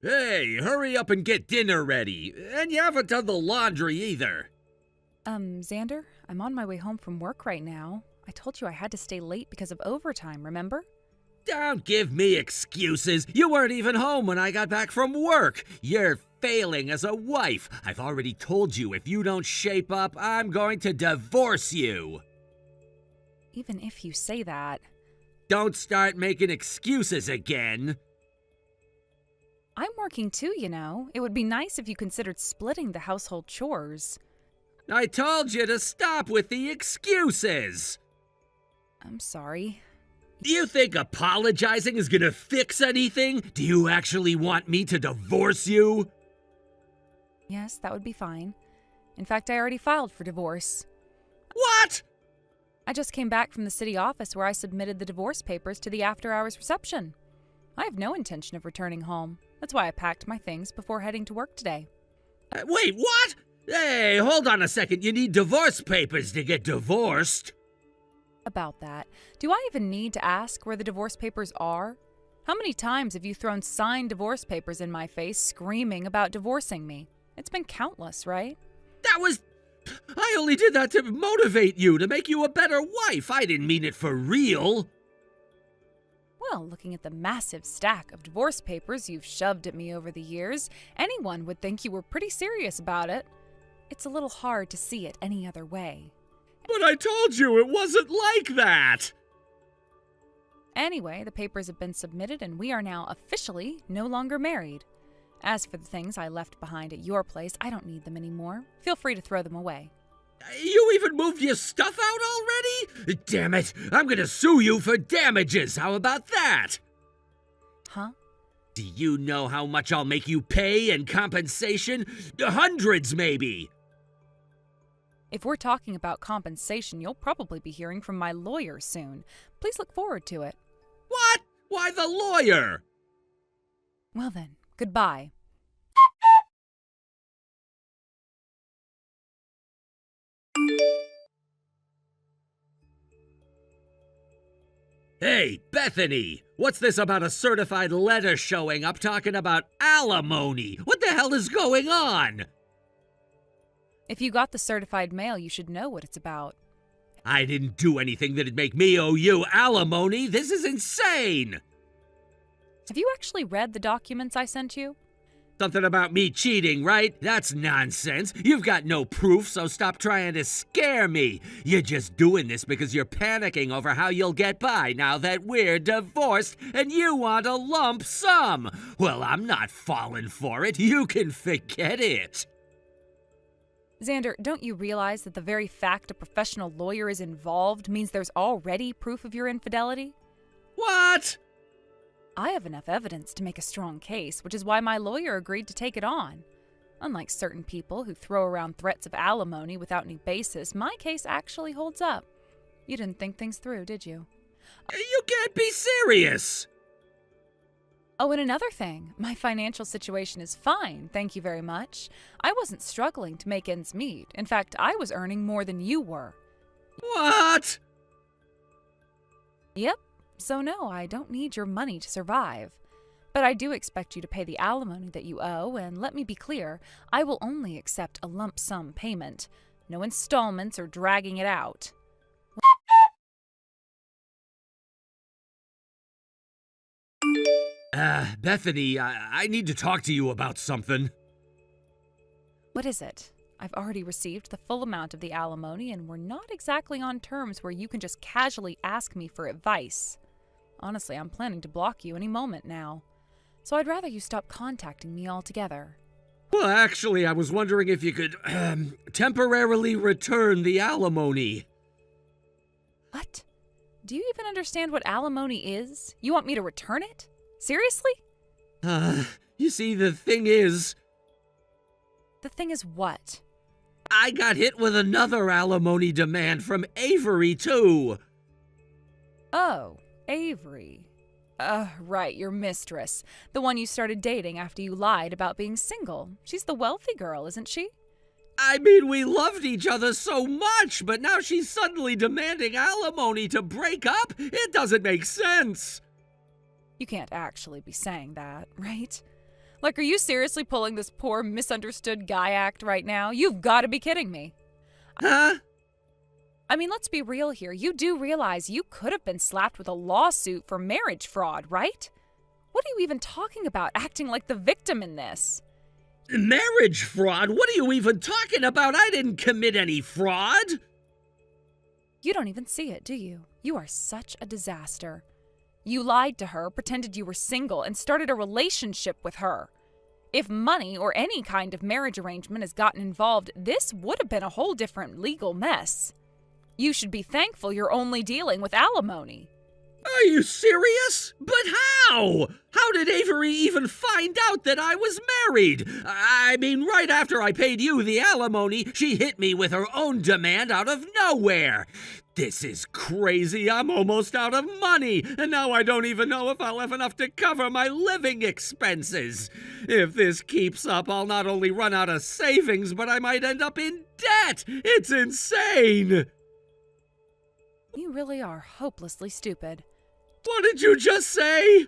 Hey, hurry up and get dinner ready. And you haven't done the laundry either. Xander, I'm on my way home from work right now. I told you I had to stay late because of overtime, remember? Don't give me excuses. You weren't even home when I got back from work. You're failing as a wife. I've already told you if you don't shape up, I'm going to divorce you. Even if you say that. Don't start making excuses again. I'm working too, you know. It would be nice if you considered splitting the household chores. I told you to stop with the excuses. I'm sorry. Do you think apologizing is gonna fix anything? Do you actually want me to divorce you? Yes, that would be fine. In fact, I already filed for divorce. What? I just came back from the city office where I submitted the divorce papers to the after-hours reception. I have no intention of returning home. That's why I packed my things before heading to work today. Wait, what? Hey, hold on a second. You need divorce papers to get divorced. About that, do I even need to ask where the divorce papers are? How many times have you thrown signed divorce papers in my face screaming about divorcing me? It's been countless, right? I only did that to motivate you, to make you a better wife. I didn't mean it for real. Well, looking at the massive stack of divorce papers you've shoved at me over the years, anyone would think you were pretty serious about it. It's a little hard to see it any other way. But I told you it wasn't like that. Anyway, the papers have been submitted and we are now officially no longer married. As for the things I left behind at your place, I don't need them anymore. Feel free to throw them away. You even moved your stuff out already? Damn it, I'm gonna sue you for damages. How about that? Huh? Do you know how much I'll make you pay in compensation? Hundreds, maybe. If we're talking about compensation, you'll probably be hearing from my lawyer soon. Please look forward to it. What? Why the lawyer? Well then, goodbye. Hey, Bethany! What's this about a certified letter showing up talking about alimony? What the hell is going on? If you got the certified mail, you should know what it's about. I didn't do anything that'd make me owe you alimony. This is insane! Have you actually read the documents I sent you? Something about me cheating, right? That's nonsense. You've got no proof, so stop trying to scare me. You're just doing this because you're panicking over how you'll get by now that we're divorced and you want a lump sum. Well, I'm not falling for it. You can forget it. Xander, don't you realize that the very fact a professional lawyer is involved means there's already proof of your infidelity? What? I have enough evidence to make a strong case, which is why my lawyer agreed to take it on. Unlike certain people who throw around threats of alimony without any basis, my case actually holds up. You didn't think things through, did you? You can't be serious. Oh, and another thing, my financial situation is fine, thank you very much. I wasn't struggling to make ends meet. In fact, I was earning more than you were. What? Yep. So no, I don't need your money to survive. But I do expect you to pay the alimony that you owe, and let me be clear, I will only accept a lump sum payment. No installments or dragging it out. Bethany, I need to talk to you about something. What is it? I've already received the full amount of the alimony, and we're not exactly on terms where you can just casually ask me for advice. Honestly, I'm planning to block you any moment now. So I'd rather you stop contacting me altogether. Well, actually, I was wondering if you could, temporarily return the alimony. What? Do you even understand what alimony is? You want me to return it? Seriously? You see, the thing is... The thing is what? I got hit with another alimony demand from Avery, too. Oh, Avery. Right, your mistress. The one you started dating after you lied about being single. She's the wealthy girl, isn't she? I mean, we loved each other so much, but now she's suddenly demanding alimony to break up? It doesn't make sense. You can't actually be saying that, right? Like, are you seriously pulling this poor misunderstood guy act right now? You've got to be kidding me. Huh? I mean, let's be real here. You do realize you could have been slapped with a lawsuit for marriage fraud, right? What are you even talking about, acting like the victim in this? Marriage fraud? What are you even talking about? I didn't commit any fraud. You don't even see it, do you? You are such a disaster. You lied to her, pretended you were single, and started a relationship with her. If money or any kind of marriage arrangement has gotten involved, this would have been a whole different legal mess. You should be thankful you're only dealing with alimony. Are you serious? But how? How did Avery even find out that I was married? I mean, right after I paid you the alimony, she hit me with her own demand out of nowhere. This is crazy. I'm almost out of money, and now I don't even know if I'll have enough to cover my living expenses. If this keeps up, I'll not only run out of savings, but I might end up in debt. It's insane. You really are hopelessly stupid. What did you just say?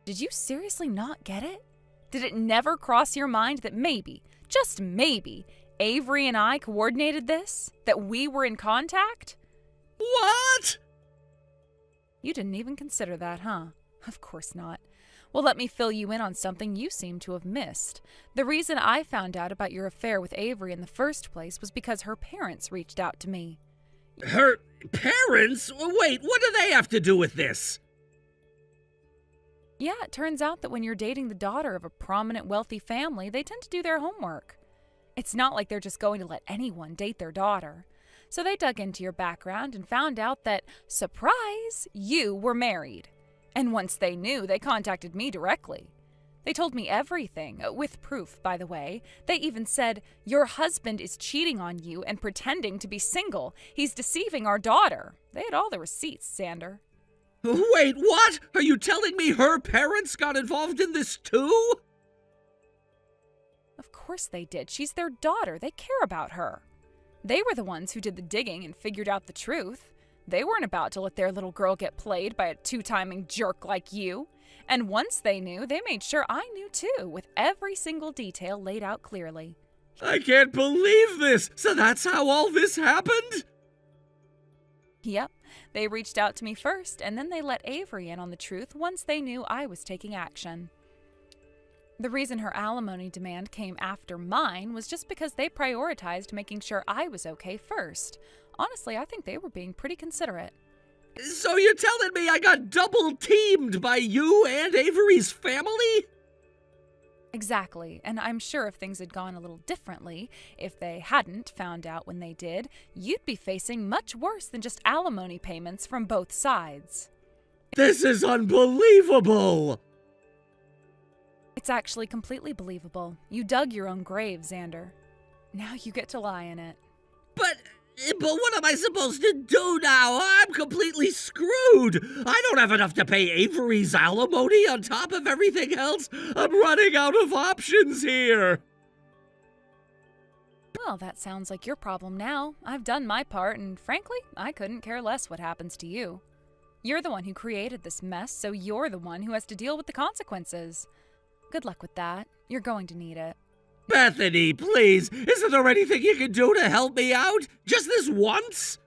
Did you seriously not get it? Did it never cross your mind that maybe, just maybe, Avery and I coordinated this? That we were in contact? What? You didn't even consider that, huh? Of course not. Well, let me fill you in on something you seem to have missed. The reason I found out about your affair with Avery in the first place was because her parents reached out to me. Her parents? Wait, what do they have to do with this? Yeah, it turns out that when you're dating the daughter of a prominent, wealthy family, they tend to do their homework. It's not like they're just going to let anyone date their daughter. So they dug into your background and found out that, surprise, you were married. And once they knew, they contacted me directly. They told me everything, with proof, by the way. They even said, your husband is cheating on you and pretending to be single. He's deceiving our daughter. They had all the receipts, Xander. Wait, what? Are you telling me her parents got involved in this too? Of course they did. She's their daughter. They care about her. They were the ones who did the digging and figured out the truth. They weren't about to let their little girl get played by a two-timing jerk like you. And once they knew, they made sure I knew too, with every single detail laid out clearly. I can't believe this! So that's how all this happened? Yep. They reached out to me first, and then they let Avery in on the truth once they knew I was taking action. The reason her alimony demand came after mine was just because they prioritized making sure I was okay first. Honestly, I think they were being pretty considerate. So you're telling me I got double-teamed by you and Avery's family? Exactly, and I'm sure if things had gone a little differently, if they hadn't found out when they did, you'd be facing much worse than just alimony payments from both sides. This is unbelievable! It's actually completely believable. You dug your own grave, Xander. Now you get to lie in it. But what am I supposed to do now? I'm completely screwed. I don't have enough to pay Avery's alimony on top of everything else. I'm running out of options here. Well, that sounds like your problem now. I've done my part, and frankly, I couldn't care less what happens to you. You're the one who created this mess, so you're the one who has to deal with the consequences. Good luck with that. You're going to need it. Bethany, please, isn't there anything you can do to help me out? Just this once?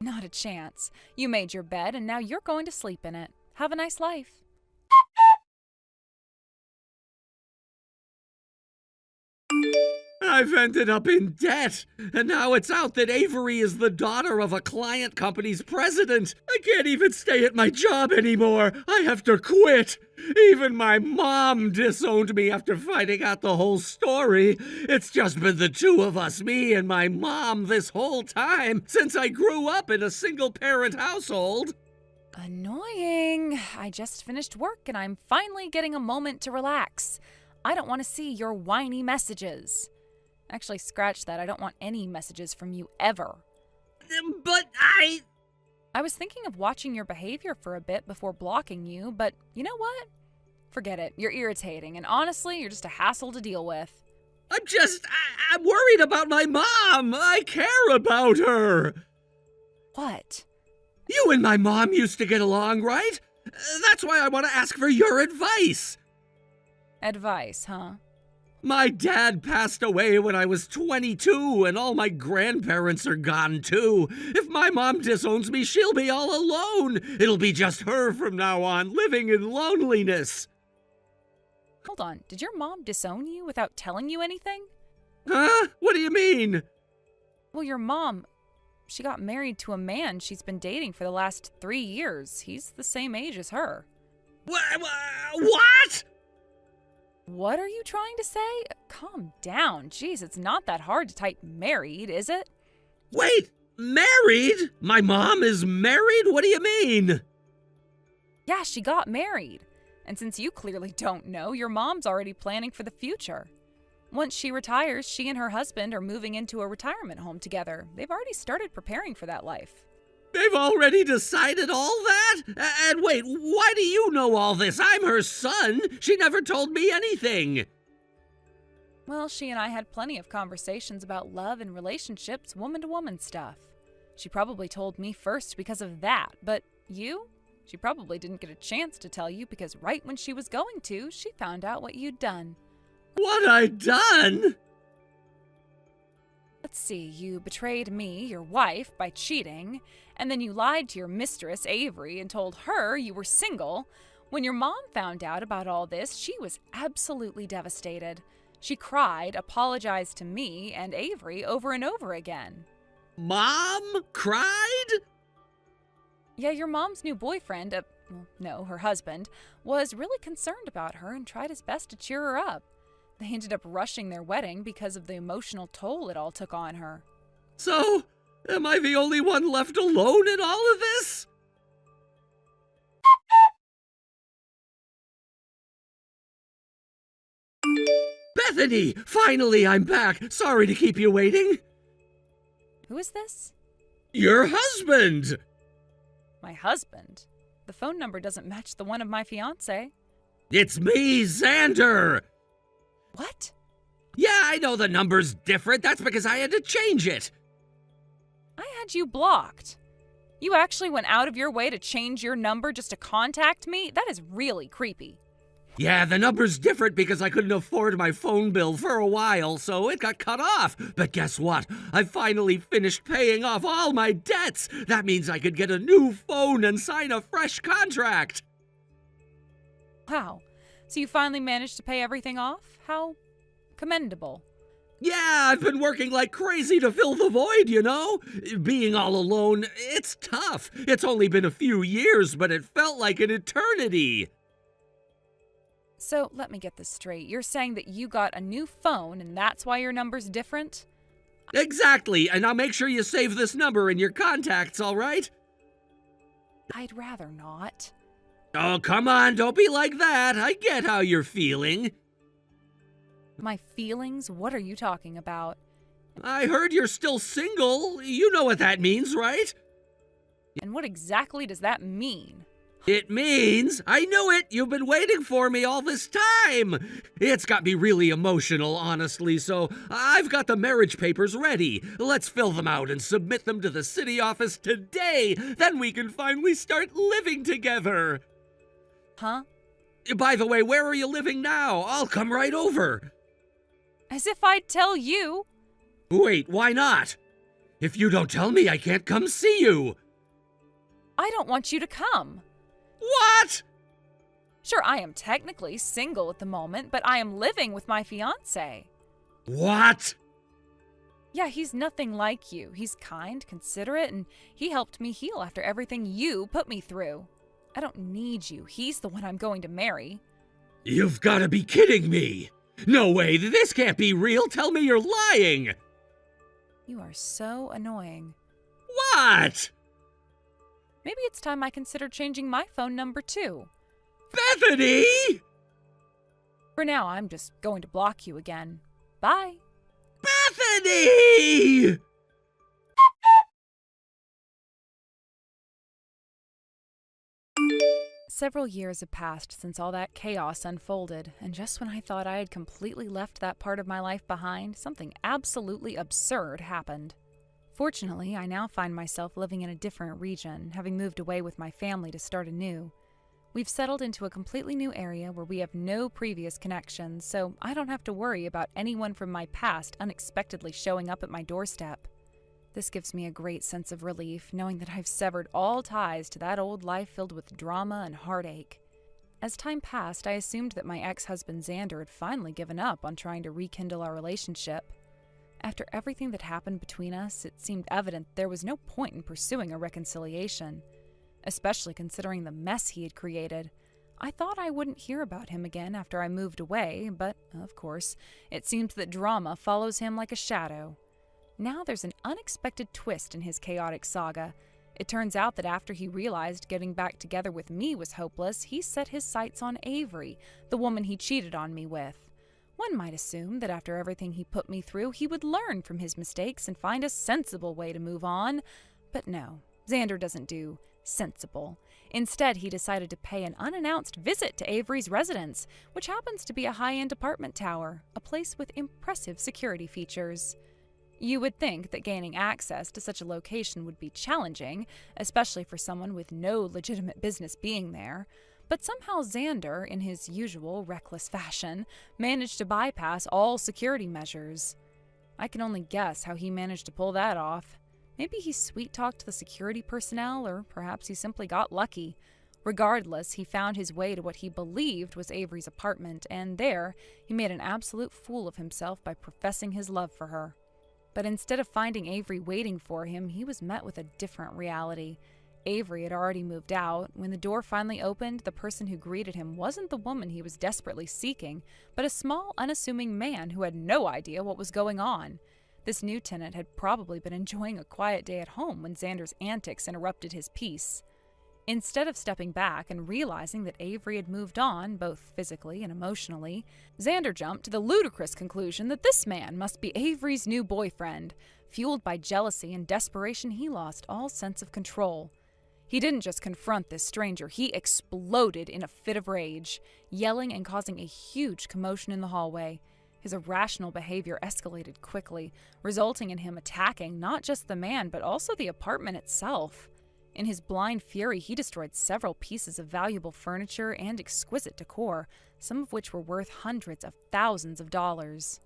Not a chance. You made your bed, and now you're going to sleep in it. Have a nice life. I've ended up in debt, and now it's out that Avery is the daughter of a client company's president. I can't even stay at my job anymore. I have to quit. Even my mom disowned me after finding out the whole story. It's just been the two of us, me and my mom, this whole time, since I grew up in a single-parent household. Annoying. I just finished work, and I'm finally getting a moment to relax. I don't want to see your whiny messages. Actually, scratch that. I don't want any messages from you ever. But I was thinking of watching your behavior for a bit before blocking you, but you know what? Forget it. You're irritating, and honestly, you're just a hassle to deal with. I'm worried about my mom. I care about her. What? You and my mom used to get along, right? That's why I want to ask for your advice. Advice, huh? My dad passed away when I was 22, and all my grandparents are gone too. If my mom disowns me, she'll be all alone. It'll be just her from now on, living in loneliness. Hold on, did your mom disown you without telling you anything? Huh? What do you mean? Well, your mom, she got married to a man she's been dating for the last 3 years. He's the same age as her. What? What are you trying to say? Calm down. Jeez, it's not that hard to type married, is it? Wait, married? My mom is married? What do you mean? Yeah, she got married. And since you clearly don't know, your mom's already planning for the future. Once she retires, she and her husband are moving into a retirement home together. They've already started preparing for that life. They've already decided all that? And wait, why do you know all this? I'm her son. She never told me anything. Well, she and I had plenty of conversations about love and relationships, woman-to-woman stuff. She probably told me first because of that, but you? She probably didn't get a chance to tell you because right when she was going to, she found out what you'd done. What I done? Let's see, you betrayed me, your wife, by cheating, and then you lied to your mistress, Avery, and told her you were single. When your mom found out about all this, she was absolutely devastated. She cried, apologized to me and Avery over and over again. Mom cried? Yeah, your mom's new boyfriend, her husband, was really concerned about her and tried his best to cheer her up. They ended up rushing their wedding because of the emotional toll it all took on her. So, am I the only one left alone in all of this? Bethany! Finally, I'm back! Sorry to keep you waiting. Who is this? Your husband! My husband? The phone number doesn't match the one of my fiancé. It's me, Xander! What? Yeah, I know the number's different. That's because I had to change it. I had you blocked. You actually went out of your way to change your number just to contact me? That is really creepy. Yeah, the number's different because I couldn't afford my phone bill for a while, so it got cut off. But guess what? I finally finished paying off all my debts. That means I could get a new phone and sign a fresh contract. Wow. So you finally managed to pay everything off? How commendable. Yeah, I've been working like crazy to fill the void, you know? Being all alone, it's tough. It's only been a few years, but it felt like an eternity. So let me get this straight. You're saying that you got a new phone and that's why your number's different? Exactly, and I'll make sure you save this number in your contacts, all right? I'd rather not. Oh, come on, don't be like that. I get how you're feeling. My feelings? What are you talking about? I heard you're still single. You know what that means, right? And what exactly does that mean? It means, I knew it, you've been waiting for me all this time. It's got me really emotional, honestly, so I've got the marriage papers ready. Let's fill them out and submit them to the city office today. Then we can finally start living together. Huh? By the way, where are you living now? I'll come right over. As if I'd tell you. Wait, why not? If you don't tell me, I can't come see you. I don't want you to come. What? Sure, I am technically single at the moment, but I am living with my fiancé. What? Yeah, he's nothing like you. He's kind, considerate, and he helped me heal after everything you put me through. I don't need you. He's the one I'm going to marry. You've got to be kidding me. No way, this can't be real. Tell me you're lying. You are so annoying. What? Maybe it's time I consider changing my phone number too. Bethany! For now, I'm just going to block you again. Bye. Bethany! Several years have passed since all that chaos unfolded, and just when I thought I had completely left that part of my life behind, something absolutely absurd happened. Fortunately, I now find myself living in a different region, having moved away with my family to start anew. We've settled into a completely new area where we have no previous connections, so I don't have to worry about anyone from my past unexpectedly showing up at my doorstep. This gives me a great sense of relief, knowing that I've severed all ties to that old life filled with drama and heartache. As time passed, I assumed that my ex-husband Xander had finally given up on trying to rekindle our relationship. After everything that happened between us, it seemed evident there was no point in pursuing a reconciliation, especially considering the mess he had created. I thought I wouldn't hear about him again after I moved away, but, of course, it seems that drama follows him like a shadow. Now there's an unexpected twist in his chaotic saga. It turns out that after he realized getting back together with me was hopeless, he set his sights on Avery, the woman he cheated on me with. One might assume that after everything he put me through, he would learn from his mistakes and find a sensible way to move on. But no, Xander doesn't do sensible. Instead, he decided to pay an unannounced visit to Avery's residence, which happens to be a high-end apartment tower, a place with impressive security features. You would think that gaining access to such a location would be challenging, especially for someone with no legitimate business being there. But somehow Xander, in his usual reckless fashion, managed to bypass all security measures. I can only guess how he managed to pull that off. Maybe he sweet-talked the security personnel, or perhaps he simply got lucky. Regardless, he found his way to what he believed was Avery's apartment, and there he made an absolute fool of himself by professing his love for her. But instead of finding Avery waiting for him, he was met with a different reality. Avery had already moved out. When the door finally opened, the person who greeted him wasn't the woman he was desperately seeking, but a small, unassuming man who had no idea what was going on. This new tenant had probably been enjoying a quiet day at home when Xander's antics interrupted his peace. Instead of stepping back and realizing that Avery had moved on, both physically and emotionally, Xander jumped to the ludicrous conclusion that this man must be Avery's new boyfriend. Fueled by jealousy and desperation, he lost all sense of control. He didn't just confront this stranger, he exploded in a fit of rage, yelling and causing a huge commotion in the hallway. His irrational behavior escalated quickly, resulting in him attacking not just the man, but also the apartment itself. In his blind fury, he destroyed several pieces of valuable furniture and exquisite decor, some of which were worth hundreds of thousands of dollars.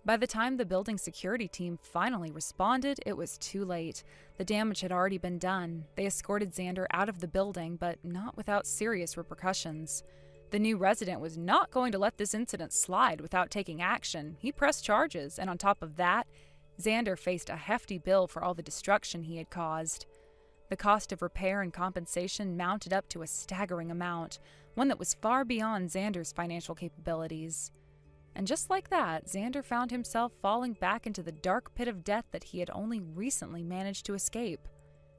By the time the building security team finally responded, it was too late. The damage had already been done. They escorted Xander out of the building, but not without serious repercussions. The new resident was not going to let this incident slide without taking action. He pressed charges, and on top of that, Xander faced a hefty bill for all the destruction he had caused. The cost of repair and compensation mounted up to a staggering amount, one that was far beyond Xander's financial capabilities. And just like that, Xander found himself falling back into the dark pit of debt that he had only recently managed to escape.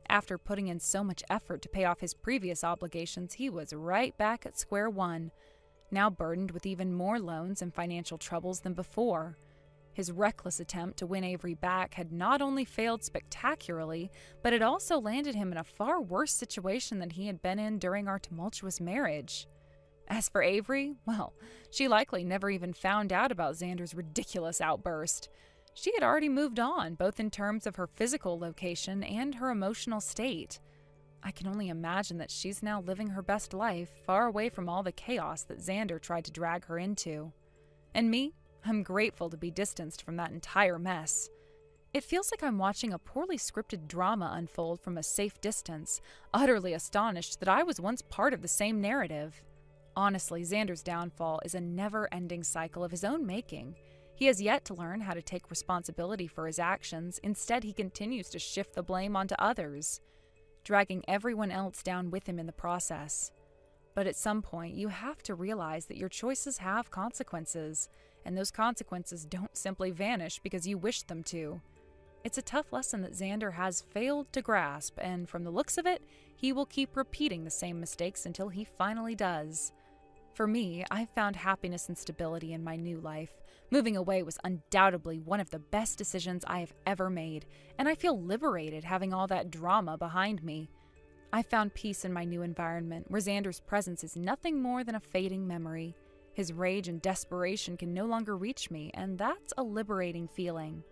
After putting in so much effort to pay off his previous obligations, he was right back at square one, now burdened with even more loans and financial troubles than before. His reckless attempt to win Avery back had not only failed spectacularly, but it also landed him in a far worse situation than he had been in during our tumultuous marriage. As for Avery, well, she likely never even found out about Xander's ridiculous outburst. She had already moved on, both in terms of her physical location and her emotional state. I can only imagine that she's now living her best life, far away from all the chaos that Xander tried to drag her into. And me? I'm grateful to be distanced from that entire mess. It feels like I'm watching a poorly scripted drama unfold from a safe distance, utterly astonished that I was once part of the same narrative. Honestly, Xander's downfall is a never-ending cycle of his own making. He has yet to learn how to take responsibility for his actions. Instead, he continues to shift the blame onto others, dragging everyone else down with him in the process. But at some point, you have to realize that your choices have consequences, and those consequences don't simply vanish because you wish them to. It's a tough lesson that Xander has failed to grasp, and from the looks of it, he will keep repeating the same mistakes until he finally does. For me, I've found happiness and stability in my new life. Moving away was undoubtedly one of the best decisions I have ever made, and I feel liberated having all that drama behind me. I found peace in my new environment, where Xander's presence is nothing more than a fading memory. His rage and desperation can no longer reach me, and that's a liberating feeling.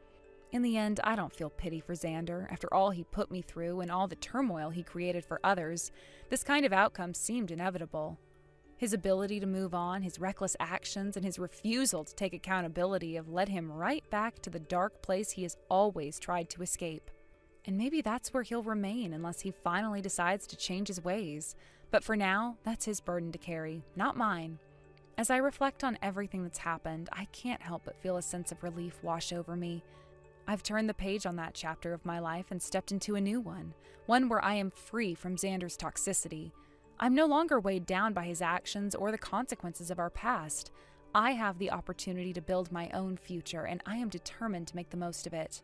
In the end, I don't feel pity for Xander. After all he put me through and all the turmoil he created for others, this kind of outcome seemed inevitable. His ability to move on, his reckless actions, and his refusal to take accountability have led him right back to the dark place he has always tried to escape. And maybe that's where he'll remain unless he finally decides to change his ways. But for now, that's his burden to carry, not mine. As I reflect on everything that's happened, I can't help but feel a sense of relief wash over me. I've turned the page on that chapter of my life and stepped into a new one where I am free from Xander's toxicity. I'm no longer weighed down by his actions or the consequences of our past. I have the opportunity to build my own future, and I am determined to make the most of it.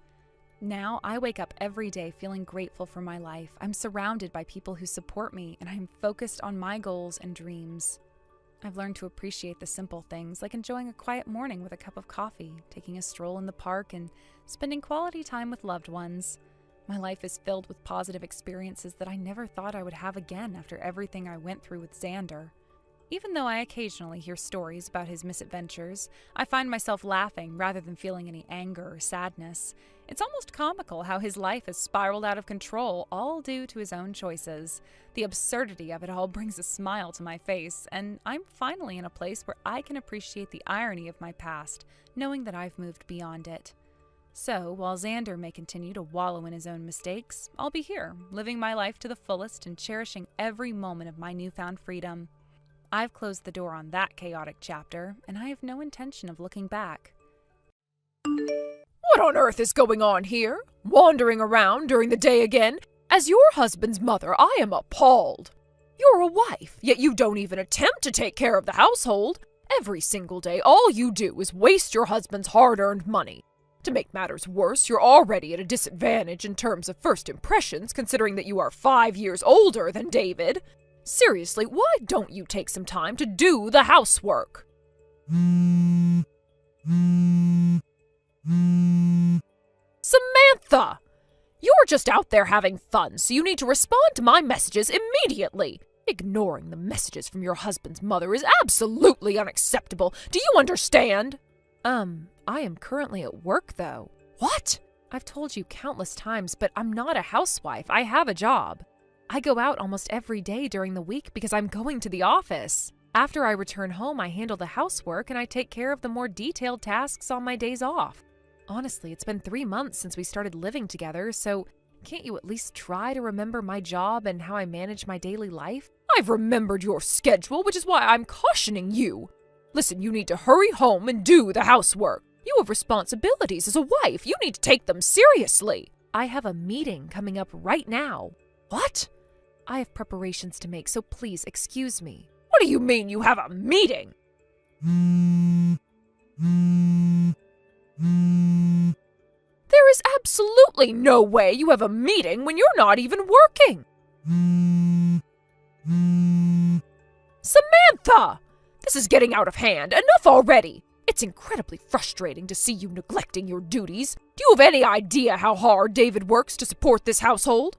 Now, I wake up every day feeling grateful for my life. I'm surrounded by people who support me, and I'm focused on my goals and dreams. I've learned to appreciate the simple things, like enjoying a quiet morning with a cup of coffee, taking a stroll in the park, and spending quality time with loved ones. My life is filled with positive experiences that I never thought I would have again after everything I went through with Xander. Even though I occasionally hear stories about his misadventures, I find myself laughing rather than feeling any anger or sadness. It's almost comical how his life has spiraled out of control, all due to his own choices. The absurdity of it all brings a smile to my face, and I'm finally in a place where I can appreciate the irony of my past, knowing that I've moved beyond it. So, while Xander may continue to wallow in his own mistakes, I'll be here, living my life to the fullest and cherishing every moment of my newfound freedom. I've closed the door on that chaotic chapter, and I have no intention of looking back. What on earth is going on here? Wandering around during the day again? As your husband's mother, I am appalled. You're a wife, yet you don't even attempt to take care of the household. Every single day, all you do is waste your husband's hard-earned money. To make matters worse, you're already at a disadvantage in terms of first impressions, considering that you are 5 years older than David. Seriously, why don't you take some time to do the housework? Samantha! You're just out there having fun, so you need to respond to my messages immediately. Ignoring the messages from your husband's mother is absolutely unacceptable. Do you understand? I am currently at work, though. What? I've told you countless times, but I'm not a housewife. I have a job. I go out almost every day during the week because I'm going to the office. After I return home, I handle the housework and I take care of the more detailed tasks on my days off. Honestly, it's been 3 months since we started living together, so can't you at least try to remember my job and how I manage my daily life? I've remembered your schedule, which is why I'm cautioning you. Listen, you need to hurry home and do the housework. You have responsibilities as a wife. You need to take them seriously. I have a meeting coming up right now. What? I have preparations to make, so please excuse me. What do you mean you have a meeting? There is absolutely no way you have a meeting when you're not even working. Samantha! This is getting out of hand. Enough already. It's incredibly frustrating to see you neglecting your duties. Do you have any idea how hard David works to support this household?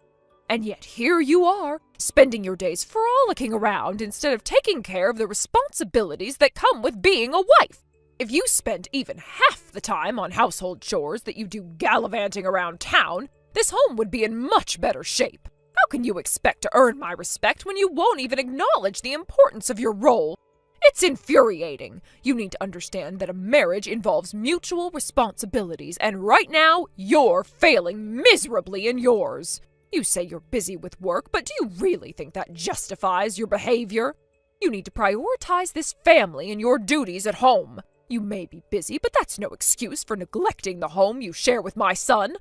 And yet here you are, spending your days frolicking around instead of taking care of the responsibilities that come with being a wife. If you spent even half the time on household chores that you do gallivanting around town, this home would be in much better shape. How can you expect to earn my respect when you won't even acknowledge the importance of your role? It's infuriating. You need to understand that a marriage involves mutual responsibilities, and right now, you're failing miserably in yours. You say you're busy with work, but do you really think that justifies your behavior? You need to prioritize this family and your duties at home. You may be busy, but that's no excuse for neglecting the home you share with my son.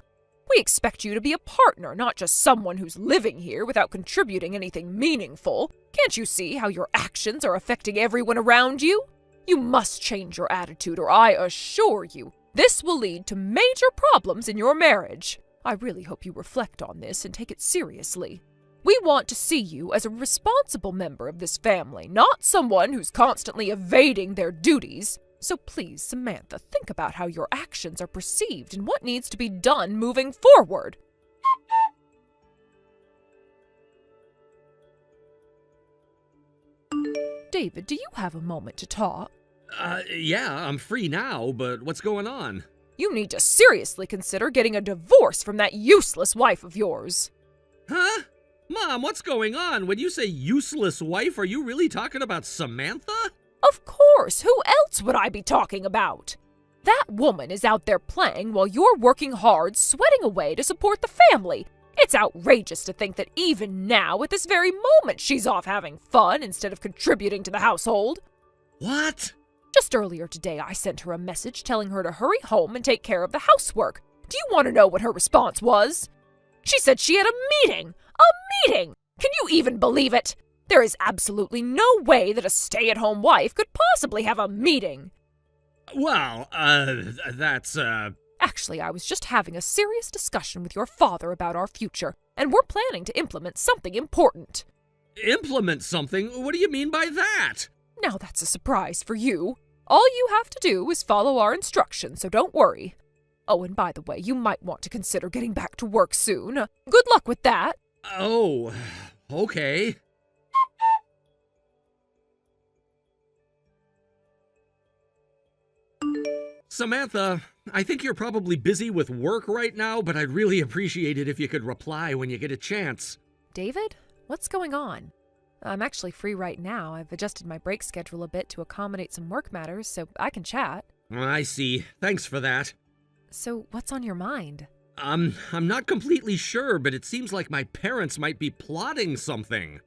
We expect you to be a partner, not just someone who's living here without contributing anything meaningful. Can't you see how your actions are affecting everyone around you? You must change your attitude, or I assure you, this will lead to major problems in your marriage. I really hope you reflect on this and take it seriously. We want to see you as a responsible member of this family, not someone who's constantly evading their duties. So please, Samantha, think about how your actions are perceived and what needs to be done moving forward. David, do you have a moment to talk? Yeah, I'm free now, but what's going on? You need to seriously consider getting a divorce from that useless wife of yours. Huh? Mom, what's going on? When you say useless wife, are you really talking about Samantha? Of course, who else would I be talking about? That woman is out there playing while you're working hard, sweating away to support the family. It's outrageous to think that even now, at this very moment, she's off having fun instead of contributing to the household. What? Just earlier today, I sent her a message telling her to hurry home and take care of the housework. Do you want to know what her response was? She said she had a meeting! A meeting! Can you even believe it? There is absolutely no way that a stay-at-home wife could possibly have a meeting. Well, that's, Actually, I was just having a serious discussion with your father about our future, and we're planning to implement something important. Implement something? What do you mean by that? Now that's a surprise for you. All you have to do is follow our instructions, so don't worry. Oh, and by the way, you might want to consider getting back to work soon. Good luck with that. Oh, okay. Samantha, I think you're probably busy with work right now, but I'd really appreciate it if you could reply when you get a chance. David, what's going on? I'm actually free right now. I've adjusted my break schedule a bit to accommodate some work matters, so I can chat. I see. Thanks for that. So, what's on your mind? I'm not completely sure, but it seems like my parents might be plotting something.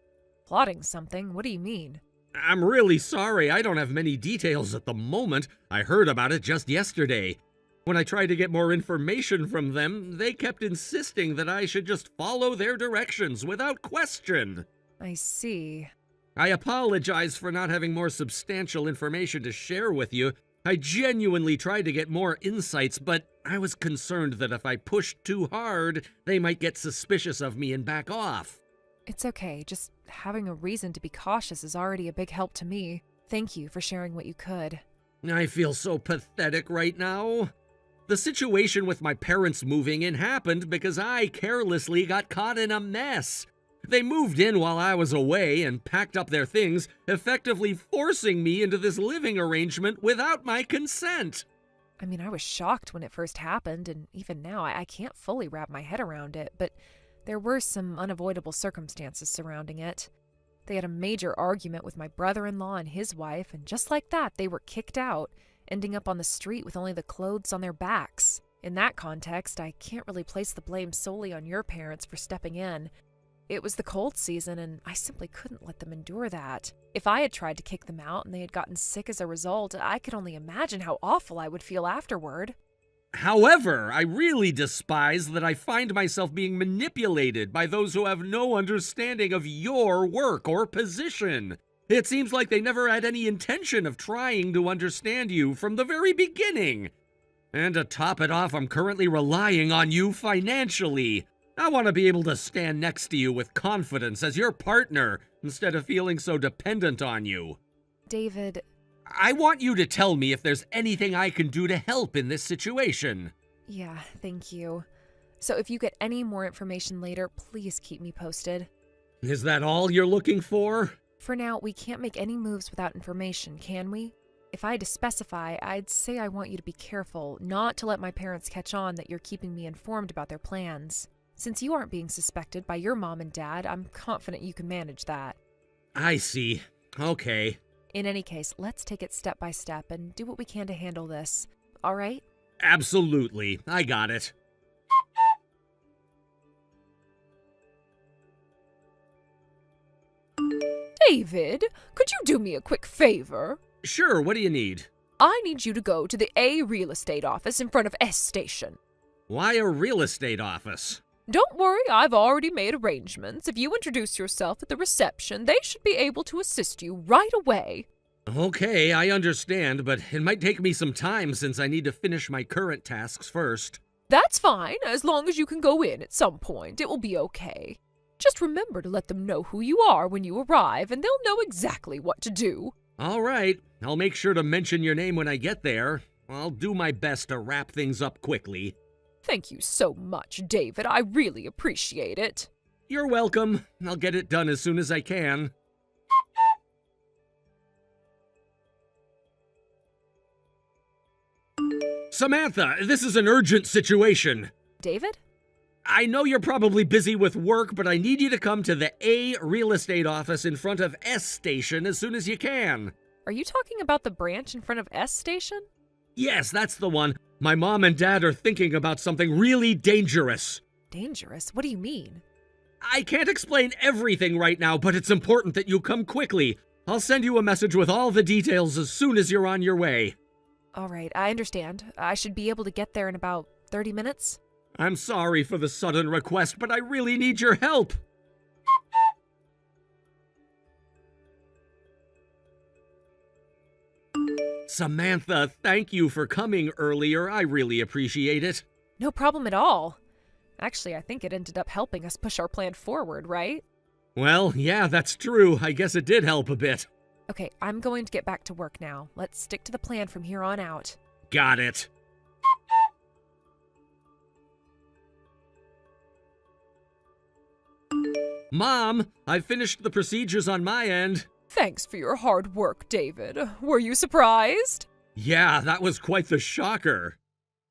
Plotting something? What do you mean? I'm really sorry, I don't have many details at the moment. I heard about it just yesterday. When I tried to get more information from them, they kept insisting that I should just follow their directions without question. I see. I apologize for not having more substantial information to share with you. I genuinely tried to get more insights, but I was concerned that if I pushed too hard, they might get suspicious of me and back off. It's okay. Just having a reason to be cautious is already a big help to me. Thank you for sharing what you could. I feel so pathetic right now. The situation with my parents moving in happened because I carelessly got caught in a mess. They moved in while I was away and packed up their things, effectively forcing me into this living arrangement without my consent. I mean, I was shocked when it first happened, and even now I can't fully wrap my head around it, but there were some unavoidable circumstances surrounding it. They had a major argument with my brother-in-law and his wife, and just like that, they were kicked out, ending up on the street with only the clothes on their backs. In that context, I can't really place the blame solely on your parents for stepping in. It was the cold season, and I simply couldn't let them endure that. If I had tried to kick them out and they had gotten sick as a result, I could only imagine how awful I would feel afterward. However, I really despise that I find myself being manipulated by those who have no understanding of your work or position. It seems like they never had any intention of trying to understand you from the very beginning. And to top it off, I'm currently relying on you financially. I want to be able to stand next to you with confidence as your partner instead of feeling so dependent on you. David, I want you to tell me if there's anything I can do to help in this situation. yeah, thank you. So if you get any more information later, please keep me posted. Is that all you're looking for? For now, we can't make any moves without information, can we? If I had to specify, I'd say I want you to be careful, not to let my parents catch on that you're keeping me informed about their plans. Since you aren't being suspected by your mom and dad, I'm confident you can manage that. I see. Okay. In any case, let's take it step by step and do what we can to handle this. All right? Absolutely. I got it. David, could you do me a quick favor? Sure, what do you need? I need you to go to the A real estate office in front of S Station. Why a real estate office? Don't worry, I've already made arrangements. If you introduce yourself at the reception, they should be able to assist you right away. Okay, I understand, but it might take me some time since I need to finish my current tasks first. That's fine, as long as you can go in at some point, it will be okay. Just remember to let them know who you are when you arrive, and they'll know exactly what to do. All right, I'll make sure to mention your name when I get there. I'll do my best to wrap things up quickly. Thank you so much, David. I really appreciate it. You're welcome. I'll get it done as soon as I can. Samantha, this is an urgent situation. David? I know you're probably busy with work, but I need you to come to the A real estate office in front of S Station as soon as you can. Are you talking about the branch in front of S Station? Yes, that's the one. My mom and dad are thinking about something really dangerous. Dangerous? What do you mean? I can't explain everything right now, but it's important that you come quickly. I'll send you a message with all the details as soon as you're on your way. All right, I understand. I should be able to get there in about 30 minutes. I'm sorry for the sudden request, but I really need your help. Samantha, thank you for coming earlier. I really appreciate it. No problem at all. Actually, I think it ended up helping us push our plan forward, right? Well, yeah, that's true. I guess it did help a bit. Okay, I'm going to get back to work now. Let's stick to the plan from here on out. Got it. Mom, I've finished the procedures on my end. Thanks for your hard work, David. Were you surprised? Yeah, that was quite the shocker.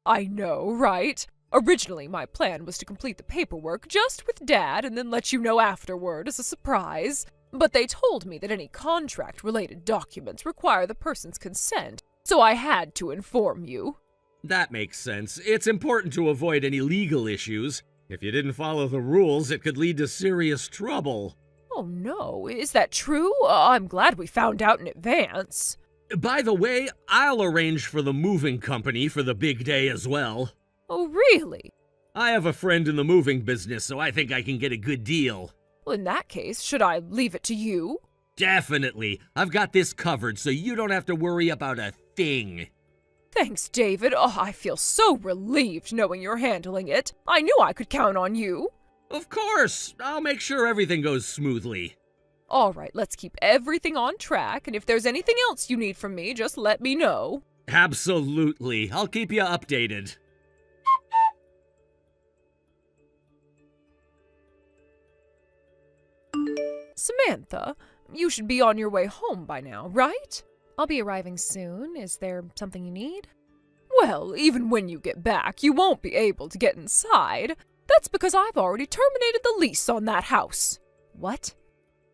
I know, right? Originally, my plan was to complete the paperwork just with Dad and then let you know afterward as a surprise. But they told me that any contract-related documents require the person's consent, so I had to inform you. That makes sense. It's important to avoid any legal issues. If you didn't follow the rules, it could lead to serious trouble. Oh no, is that true? I'm glad we found out in advance. By the way, I'll arrange for the moving company for the big day as well. Oh, really? I have a friend in the moving business, so I think I can get a good deal. Well, in that case, should I leave it to you? Definitely. I've got this covered, so you don't have to worry about a thing. Thanks, David. Oh, I feel so relieved knowing you're handling it. I knew I could count on you. Of course. I'll make sure everything goes smoothly. All right, let's keep everything on track, and if there's anything else you need from me, just let me know. Absolutely. I'll keep you updated. Samantha, you should be on your way home by now, right? I'll be arriving soon. Is there something you need? Well, even when you get back, you won't be able to get inside. That's because I've already terminated the lease on that house. What?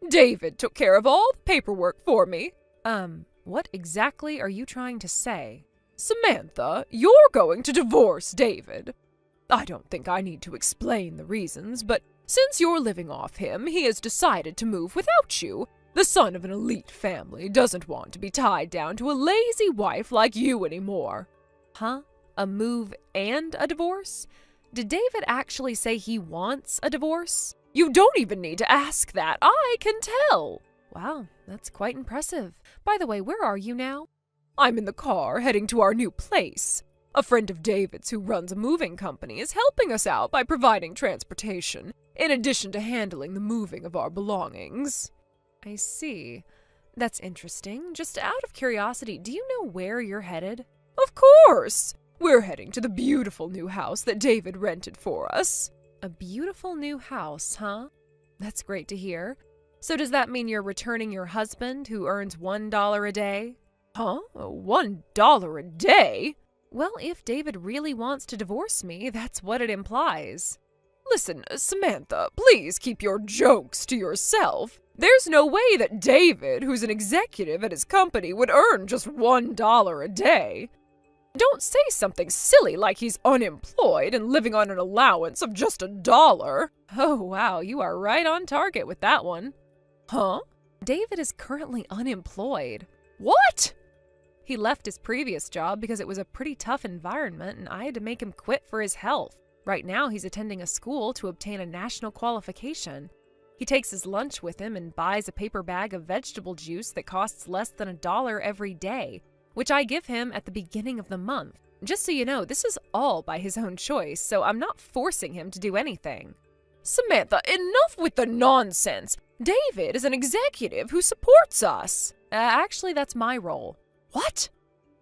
David took care of all the paperwork for me. What exactly are you trying to say? Samantha, you're going to divorce David. I don't think I need to explain the reasons, but since you're living off him, he has decided to move without you. The son of an elite family doesn't want to be tied down to a lazy wife like you anymore. Huh? A move and a divorce? Did David actually say he wants a divorce? You don't even need to ask that. I can tell. Wow, that's quite impressive. By the way, where are you now? I'm in the car heading to our new place. A friend of David's who runs a moving company is helping us out by providing transportation, in addition to handling the moving of our belongings. I see. That's interesting. Just out of curiosity, do you know where you're headed? Of course! We're heading to the beautiful new house that David rented for us. A beautiful new house, huh? That's great to hear. So does that mean you're returning your husband who earns $1 a day? Huh? $1 a day? Well, if David really wants to divorce me, that's what it implies. Listen, Samantha, please keep your jokes to yourself. There's no way that David, who's an executive at his company, would earn just $1 a day. Don't say something silly like he's unemployed and living on an allowance of just $1. Oh, wow, you are right on target with that one. Huh? David is currently unemployed. What? He left his previous job because it was a pretty tough environment and I had to make him quit for his health. Right now, he's attending a school to obtain a national qualification. He takes his lunch with him and buys a paper bag of vegetable juice that costs less than $1 every day, which I give him at the beginning of the month. Just so you know, this is all by his own choice, so I'm not forcing him to do anything. Samantha, enough with the nonsense. David is an executive who supports us. Actually, that's my role. What?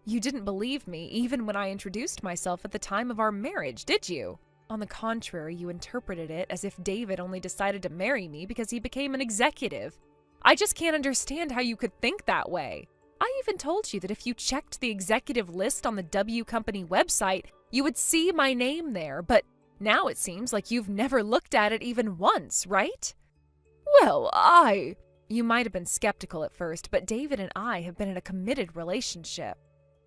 You didn't believe me even when I introduced myself at the time of our marriage, did you? On the contrary, you interpreted it as if David only decided to marry me because he became an executive. I just can't understand how you could think that way. I even told you that if you checked the executive list on the W Company website, you would see my name there, but now it seems like you've never looked at it even once, right? Well, You might have been skeptical at first, but David and I have been in a committed relationship.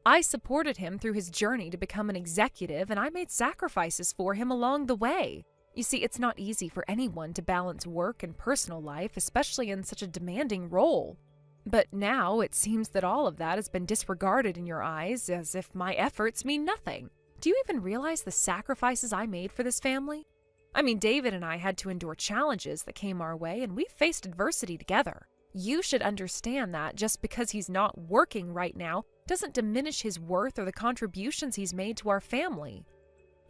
I supported him through his journey to become an executive, and I made sacrifices for him along the way. You see, it's not easy for anyone to balance work and personal life, especially in such a demanding role. But now it seems that all of that has been disregarded in your eyes, as if my efforts mean nothing. Do you even realize the sacrifices I made for this family? I mean, David and I had to endure challenges that came our way, and we faced adversity together. You should understand that just because he's not working right now doesn't diminish his worth or the contributions he's made to our family.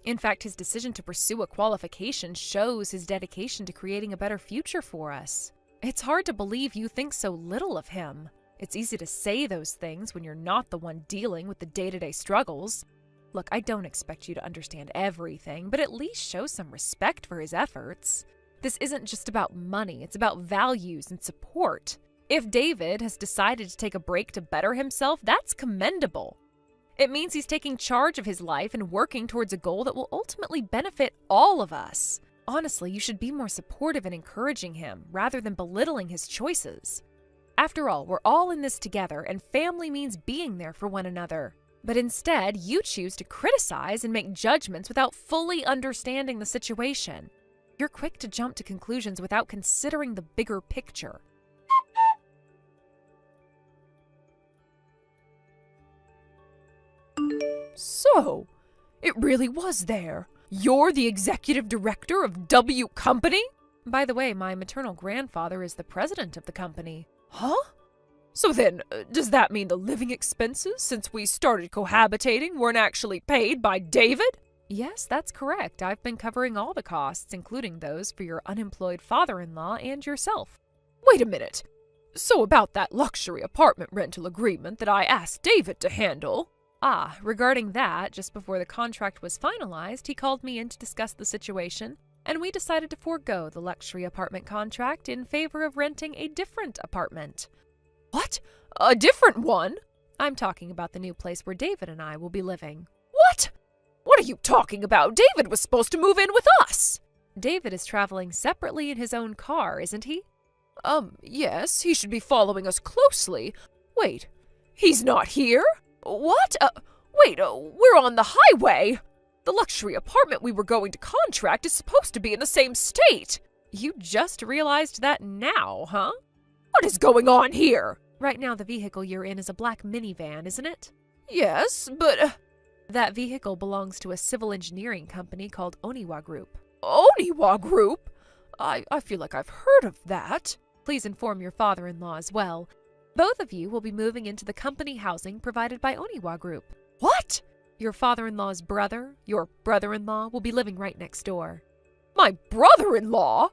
In fact, his decision to pursue a qualification shows his dedication to creating a better future for us. It's hard to believe you think so little of him. It's easy to say those things when you're not the one dealing with the day-to-day struggles. Look, I don't expect you to understand everything, but at least show some respect for his efforts. This isn't just about money, it's about values and support. If David has decided to take a break to better himself, that's commendable. It means he's taking charge of his life and working towards a goal that will ultimately benefit all of us. Honestly, you should be more supportive and encouraging him, rather than belittling his choices. After all, we're all in this together, and family means being there for one another. But instead, you choose to criticize and make judgments without fully understanding the situation. You're quick to jump to conclusions without considering the bigger picture. So, it really was there. You're the executive director of W Company? By the way, my maternal grandfather is the president of the company. Huh? So then, does that mean the living expenses, since we started cohabitating, weren't actually paid by David? Yes, that's correct. I've been covering all the costs, including those for your unemployed father-in-law and yourself. Wait a minute. So about that luxury apartment rental agreement that I asked David to handle. Regarding that, just before the contract was finalized, he called me in to discuss the situation, and we decided to forego the luxury apartment contract in favor of renting a different apartment. What? A different one? I'm talking about the new place where David and I will be living. What? What are you talking about? David was supposed to move in with us. David is traveling separately in his own car, isn't he? Yes, he should be following us closely. Wait, he's not here? What? Wait, we're on the highway. The luxury apartment we were going to contract is supposed to be in the same state. You just realized that now, huh? What is going on here? Right now the vehicle you're in is a black minivan, isn't it? Yes, but... That vehicle belongs to a civil engineering company called Oniwa Group. Oniwa Group? I feel like I've heard of that. Please inform your father-in-law as well. Both of you will be moving into the company housing provided by Oniwa Group. What? Your father-in-law's brother, your brother-in-law, will be living right next door. My brother-in-law?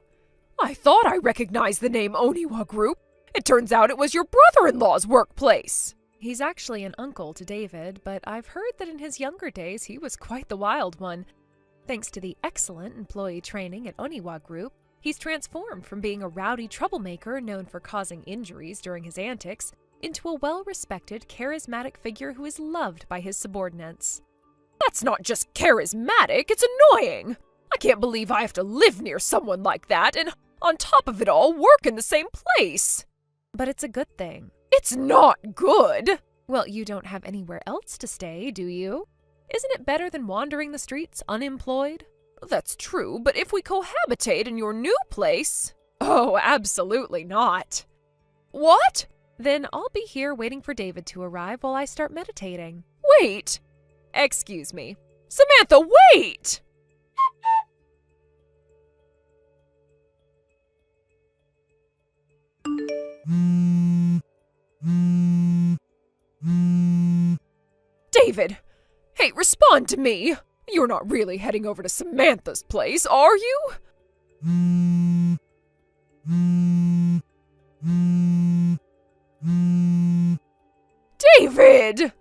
I thought I recognized the name Oniwa Group. It turns out it was your brother-in-law's workplace. He's actually an uncle to David, but I've heard that in his younger days he was quite the wild one. Thanks to the excellent employee training at Oniwa Group, he's transformed from being a rowdy troublemaker known for causing injuries during his antics into a well-respected, charismatic figure who is loved by his subordinates. That's not just charismatic, it's annoying. I can't believe I have to live near someone like that and, on top of it all, work in the same place. But it's a good thing. It's not good. Well, you don't have anywhere else to stay, do you? Isn't it better than wandering the streets unemployed? That's true, but if we cohabitate in your new place... Oh, absolutely not. What? Then I'll be here waiting for David to arrive while I start meditating. Wait! Excuse me. Samantha, wait! David! Hey, respond to me! You're not really heading over to Samantha's place, are you? David!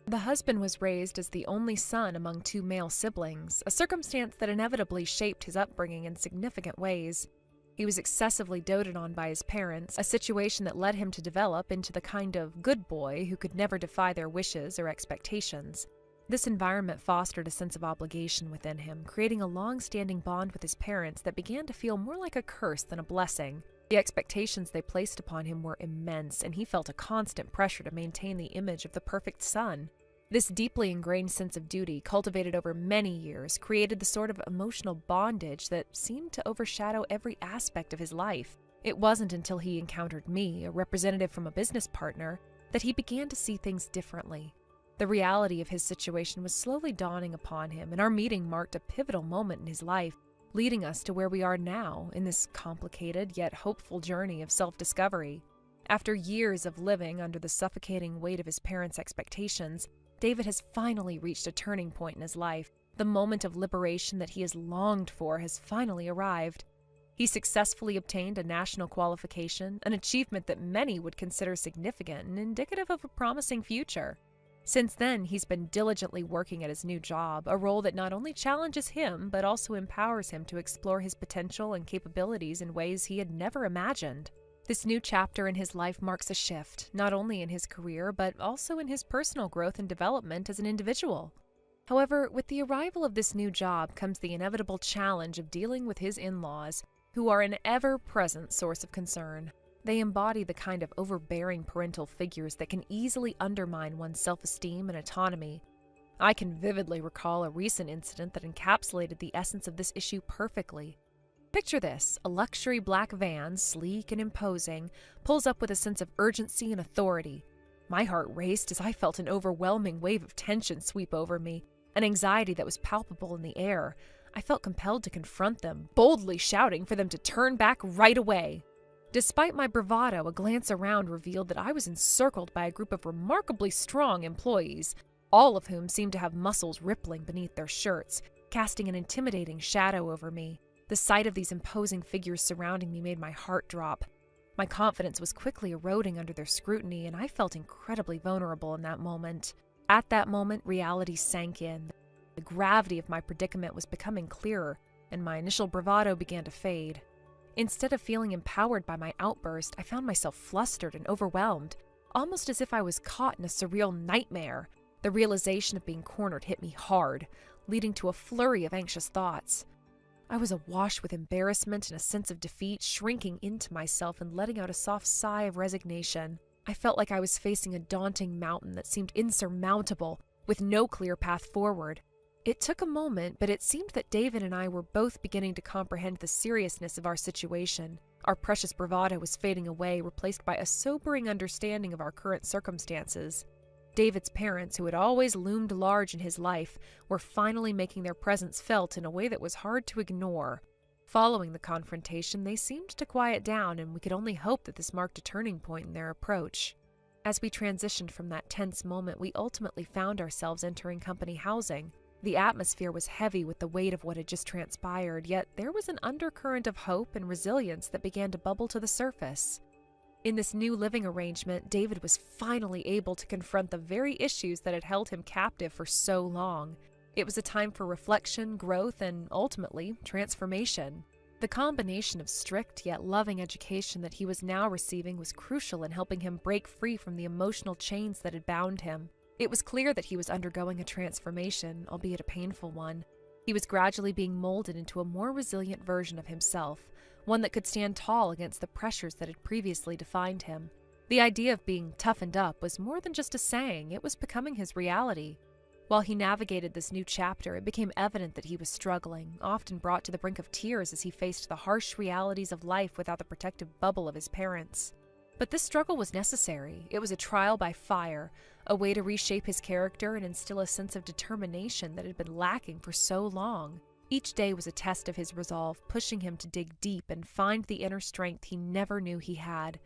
The husband was raised as the only son among two male siblings, a circumstance that inevitably shaped his upbringing in significant ways. He was excessively doted on by his parents, a situation that led him to develop into the kind of good boy who could never defy their wishes or expectations. This environment fostered a sense of obligation within him, creating a long-standing bond with his parents that began to feel more like a curse than a blessing. The expectations they placed upon him were immense, and he felt a constant pressure to maintain the image of the perfect son. This deeply ingrained sense of duty, cultivated over many years, created the sort of emotional bondage that seemed to overshadow every aspect of his life. It wasn't until he encountered me, a representative from a business partner, that he began to see things differently. The reality of his situation was slowly dawning upon him, and our meeting marked a pivotal moment in his life, leading us to where we are now in this complicated yet hopeful journey of self-discovery. After years of living under the suffocating weight of his parents' expectations, David has finally reached a turning point in his life. The moment of liberation that he has longed for has finally arrived. He successfully obtained a national qualification, an achievement that many would consider significant and indicative of a promising future. Since then, he's been diligently working at his new job, a role that not only challenges him, but also empowers him to explore his potential and capabilities in ways he had never imagined. This new chapter in his life marks a shift, not only in his career, but also in his personal growth and development as an individual. However, with the arrival of this new job comes the inevitable challenge of dealing with his in-laws, who are an ever-present source of concern. They embody the kind of overbearing parental figures that can easily undermine one's self-esteem and autonomy. I can vividly recall a recent incident that encapsulated the essence of this issue perfectly. Picture this: a luxury black van, sleek and imposing, pulls up with a sense of urgency and authority. My heart raced as I felt an overwhelming wave of tension sweep over me, an anxiety that was palpable in the air. I felt compelled to confront them, boldly shouting for them to turn back right away. Despite my bravado, a glance around revealed that I was encircled by a group of remarkably strong employees, all of whom seemed to have muscles rippling beneath their shirts, casting an intimidating shadow over me. The sight of these imposing figures surrounding me made my heart drop. My confidence was quickly eroding under their scrutiny, and I felt incredibly vulnerable in that moment. At that moment, reality sank in. The gravity of my predicament was becoming clearer, and my initial bravado began to fade. Instead of feeling empowered by my outburst, I found myself flustered and overwhelmed, almost as if I was caught in a surreal nightmare. The realization of being cornered hit me hard, leading to a flurry of anxious thoughts. I was awash with embarrassment and a sense of defeat, shrinking into myself and letting out a soft sigh of resignation. I felt like I was facing a daunting mountain that seemed insurmountable, with no clear path forward. It took a moment, but it seemed that David and I were both beginning to comprehend the seriousness of our situation. Our precious bravado was fading away, replaced by a sobering understanding of our current circumstances. David's parents, who had always loomed large in his life, were finally making their presence felt in a way that was hard to ignore. Following the confrontation, they seemed to quiet down, and we could only hope that this marked a turning point in their approach. As we transitioned from that tense moment, we ultimately found ourselves entering company housing. The atmosphere was heavy with the weight of what had just transpired, yet there was an undercurrent of hope and resilience that began to bubble to the surface. In this new living arrangement, David was finally able to confront the very issues that had held him captive for so long. It was a time for reflection, growth, and ultimately, transformation. The combination of strict yet loving education that he was now receiving was crucial in helping him break free from the emotional chains that had bound him. It was clear that he was undergoing a transformation, albeit a painful one. He was gradually being molded into a more resilient version of himself, one that could stand tall against the pressures that had previously defined him. The idea of being toughened up was more than just a saying, it was becoming his reality. While he navigated this new chapter, it became evident that he was struggling, often brought to the brink of tears as he faced the harsh realities of life without the protective bubble of his parents. But this struggle was necessary. It was a trial by fire, a way to reshape his character and instill a sense of determination that had been lacking for so long. Each day was a test of his resolve, pushing him to dig deep and find the inner strength he never knew he had.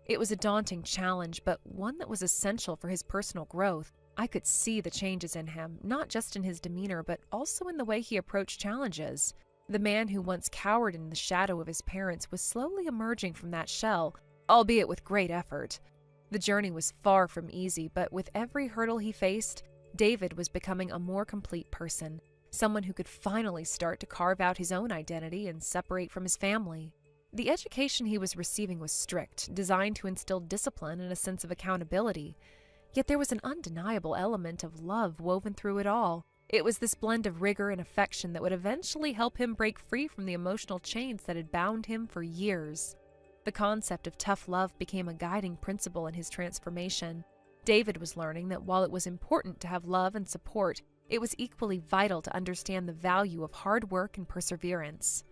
It was a daunting challenge, but one that was essential for his personal growth. I could see the changes in him, not just in his demeanor, but also in the way he approached challenges. The man who once cowered in the shadow of his parents was slowly emerging from that shell, albeit with great effort. The journey was far from easy, but with every hurdle he faced, David was becoming a more complete person. Someone who could finally start to carve out his own identity and separate from his family. The education he was receiving was strict, designed to instill discipline and a sense of accountability. Yet there was an undeniable element of love woven through it all. It was this blend of rigor and affection that would eventually help him break free from the emotional chains that had bound him for years. The concept of tough love became a guiding principle in his transformation. David was learning that while it was important to have love and support, it was equally vital to understand the value of hard work and perseverance.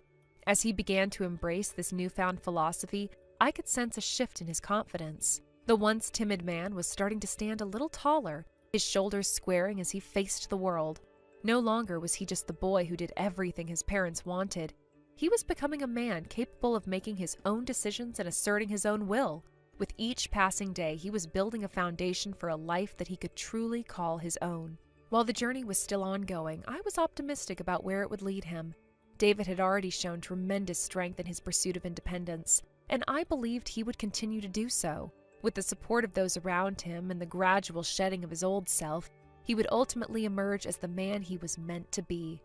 As he began to embrace this newfound philosophy, I could sense a shift in his confidence. The once timid man was starting to stand a little taller, his shoulders squaring as he faced the world. No longer was he just the boy who did everything his parents wanted. He was becoming a man capable of making his own decisions and asserting his own will. With each passing day, he was building a foundation for a life that he could truly call his own. While the journey was still ongoing, I was optimistic about where it would lead him. David had already shown tremendous strength in his pursuit of independence, and I believed he would continue to do so. With the support of those around him and the gradual shedding of his old self, he would ultimately emerge as the man he was meant to be.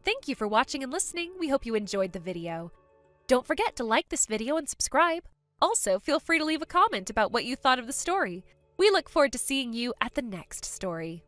Thank you for watching and listening. We hope you enjoyed the video. Don't forget to like this video and subscribe. Also, feel free to leave a comment about what you thought of the story. We look forward to seeing you at the next story.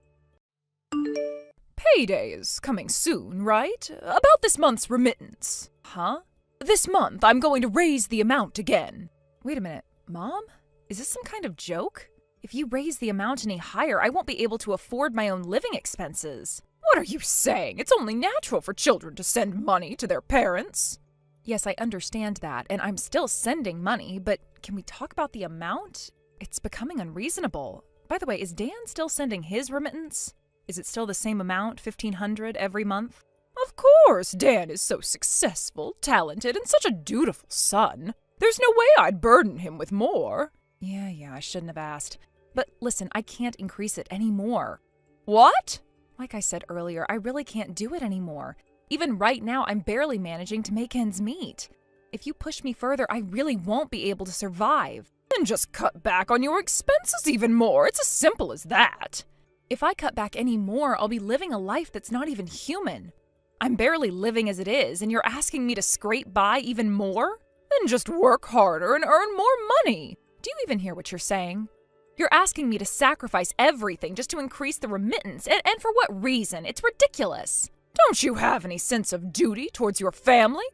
Payday is coming soon, right? About this month's remittance. Huh? This month, I'm going to raise the amount again. Wait a minute, Mom? Is this some kind of joke? If you raise the amount any higher, I won't be able to afford my own living expenses. What are you saying? It's only natural for children to send money to their parents. Yes, I understand that, and I'm still sending money, but can we talk about the amount? It's becoming unreasonable. By the way, is Dan still sending his remittance? Is it still the same amount, $1,500 every month? Of course, Dan is so successful, talented, and such a dutiful son. There's no way I'd burden him with more. Yeah, I shouldn't have asked. But listen, I can't increase it anymore. What? Like I said earlier, I really can't do it anymore. Even right now, I'm barely managing to make ends meet. If you push me further, I really won't be able to survive. Then just cut back on your expenses even more. It's as simple as that. If I cut back any more, I'll be living a life that's not even human. I'm barely living as it is, and you're asking me to scrape by even more? Then just work harder and earn more money. Do you even hear what you're saying? You're asking me to sacrifice everything just to increase the remittance, and for what reason? It's ridiculous. Don't you have any sense of duty towards your family?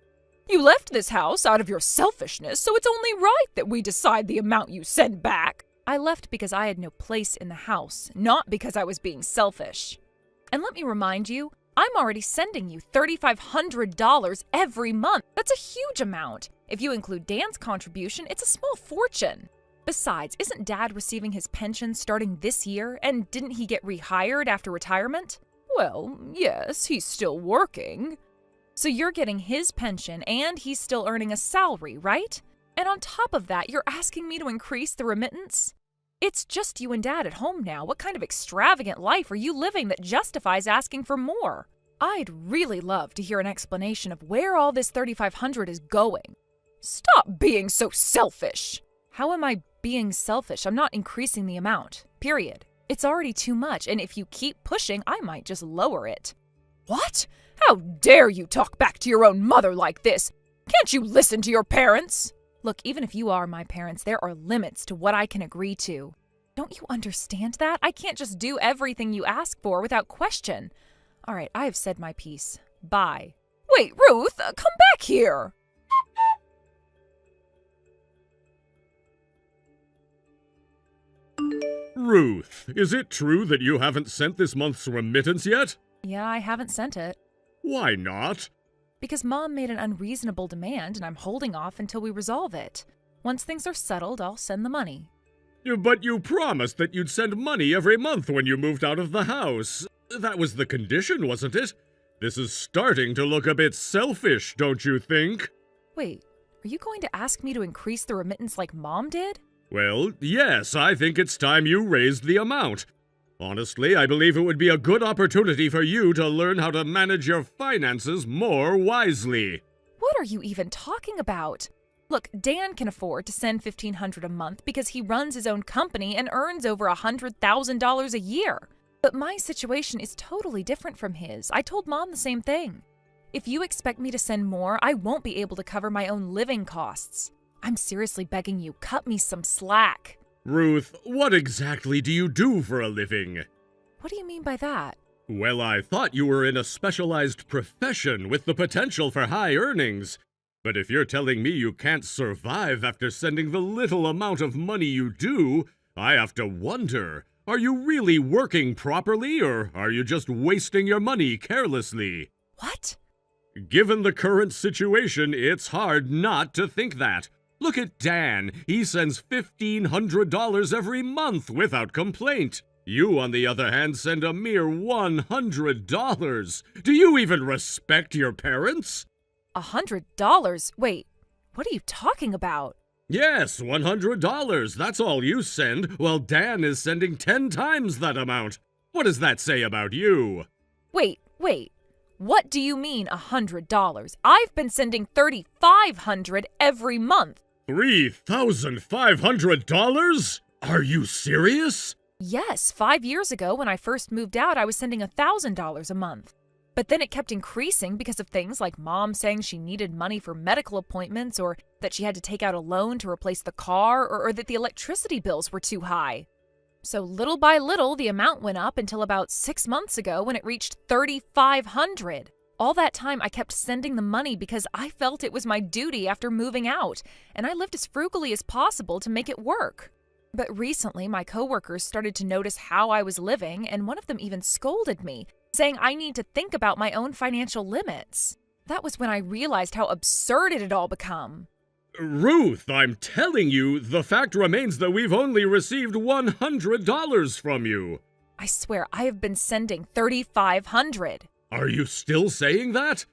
You left this house out of your selfishness, so it's only right that we decide the amount you send back. I left because I had no place in the house, not because I was being selfish. And let me remind you, I'm already sending you $3,500 every month. That's a huge amount. If you include Dan's contribution, it's a small fortune. Besides, isn't Dad receiving his pension starting this year, and didn't he get rehired after retirement? Well, yes, he's still working. So you're getting his pension, and he's still earning a salary, right? And on top of that, you're asking me to increase the remittance? It's just you and Dad at home now. What kind of extravagant life are you living that justifies asking for more? I'd really love to hear an explanation of where all this $3,500 is going. Stop being so selfish. How am I being selfish? I'm not increasing the amount. Period. It's already too much, and if you keep pushing, I might just lower it. What? How dare you talk back to your own mother like this? Can't you listen to your parents? Look, even if you are my parents, there are limits to what I can agree to. Don't you understand that? I can't just do everything you ask for without question. All right, I have said my piece. Bye. Wait, Ruth, come back here. Ruth, is it true that you haven't sent this month's remittance yet? Yeah, I haven't sent it. Why not? Because Mom made an unreasonable demand, and I'm holding off until we resolve it. Once things are settled, I'll send the money. But you promised that you'd send money every month when you moved out of the house. That was the condition, wasn't it? This is starting to look a bit selfish, don't you think? Wait, are you going to ask me to increase the remittance like Mom did? Well, yes, I think it's time you raised the amount. Honestly, I believe it would be a good opportunity for you to learn how to manage your finances more wisely. What are you even talking about? Look, Dan can afford to send $1,500 a month because he runs his own company and earns over $100,000 a year. But my situation is totally different from his. I told Mom the same thing. If you expect me to send more, I won't be able to cover my own living costs. I'm seriously begging you, cut me some slack. Ruth, what exactly do you do for a living? What do you mean by that? Well, I thought you were in a specialized profession with the potential for high earnings. But if you're telling me you can't survive after sending the little amount of money you do, I have to wonder, are you really working properly or are you just wasting your money carelessly? What? Given the current situation, it's hard not to think that. Look at Dan. He sends $1,500 every month without complaint. You, on the other hand, send a mere $100. Do you even respect your parents? $100? Wait, what are you talking about? Yes, $100. That's all you send, while Dan is sending 10 times that amount. What does that say about you? Wait. What do you mean $100? I've been sending $3,500 every month. $3,500? Are you serious? Yes, 5 years ago when I first moved out, I was sending $1,000 a month. But then it kept increasing because of things like Mom saying she needed money for medical appointments, or that she had to take out a loan to replace the car, or that the electricity bills were too high. So little by little, the amount went up until about 6 months ago when it reached $3,500. All that time, I kept sending the money because I felt it was my duty after moving out, and I lived as frugally as possible to make it work. But recently, my coworkers started to notice how I was living, and one of them even scolded me, saying I need to think about my own financial limits. That was when I realized how absurd it had all become. Ruth, I'm telling you, the fact remains that we've only received $100 from you. I swear, I have been sending $3,500. Are you still saying that?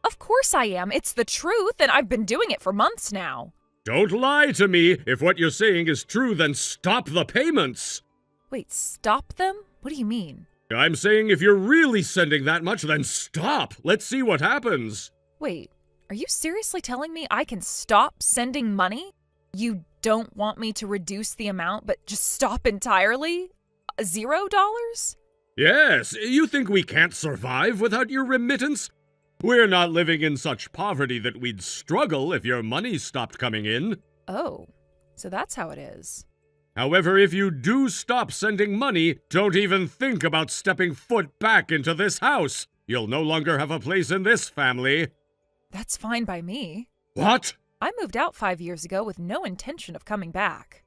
Of course I am. It's the truth, and I've been doing it for months now. Don't lie to me. If what you're saying is true, then stop the payments. Wait, stop them? What do you mean? I'm saying if you're really sending that much, then stop. Let's see what happens. Wait, are you seriously telling me I can stop sending money? You don't want me to reduce the amount, but just stop entirely? $0? Yes, you think we can't survive without your remittance? We're not living in such poverty that we'd struggle if your money stopped coming in. Oh, so that's how it is. However, if you do stop sending money, don't even think about stepping foot back into this house. You'll no longer have a place in this family. That's fine by me. What? I moved out 5 years ago with no intention of coming back.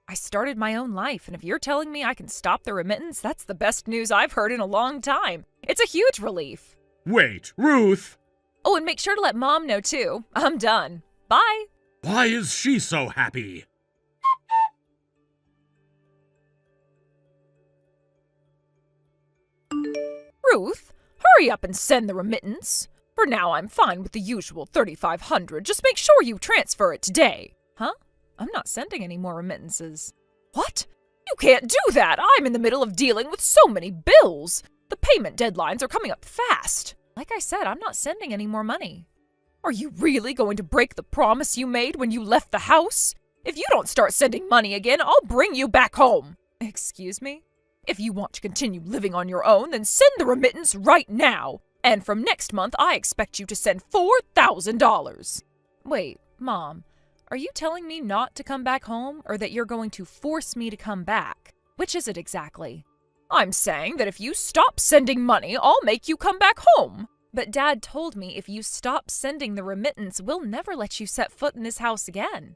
I started my own life, and if you're telling me I can stop the remittance, that's the best news I've heard in a long time. It's a huge relief. Wait, Ruth! Oh, and make sure to let Mom know, too. I'm done. Bye. Why is she so happy? Ruth, hurry up and send the remittance. For now, I'm fine with the usual $3,500. Just make sure you transfer it today. Huh? I'm not sending any more remittances. What? You can't do that. I'm in the middle of dealing with so many bills. The payment deadlines are coming up fast. Like I said, I'm not sending any more money. Are you really going to break the promise you made when you left the house? If you don't start sending money again, I'll bring you back home. Excuse me? If you want to continue living on your own, then send the remittance right now. And from next month, I expect you to send $4,000. Wait, Mom, are you telling me not to come back home, or that you're going to force me to come back? Which is it exactly? I'm saying that if you stop sending money, I'll make you come back home. But Dad told me if you stop sending the remittance, we'll never let you set foot in this house again.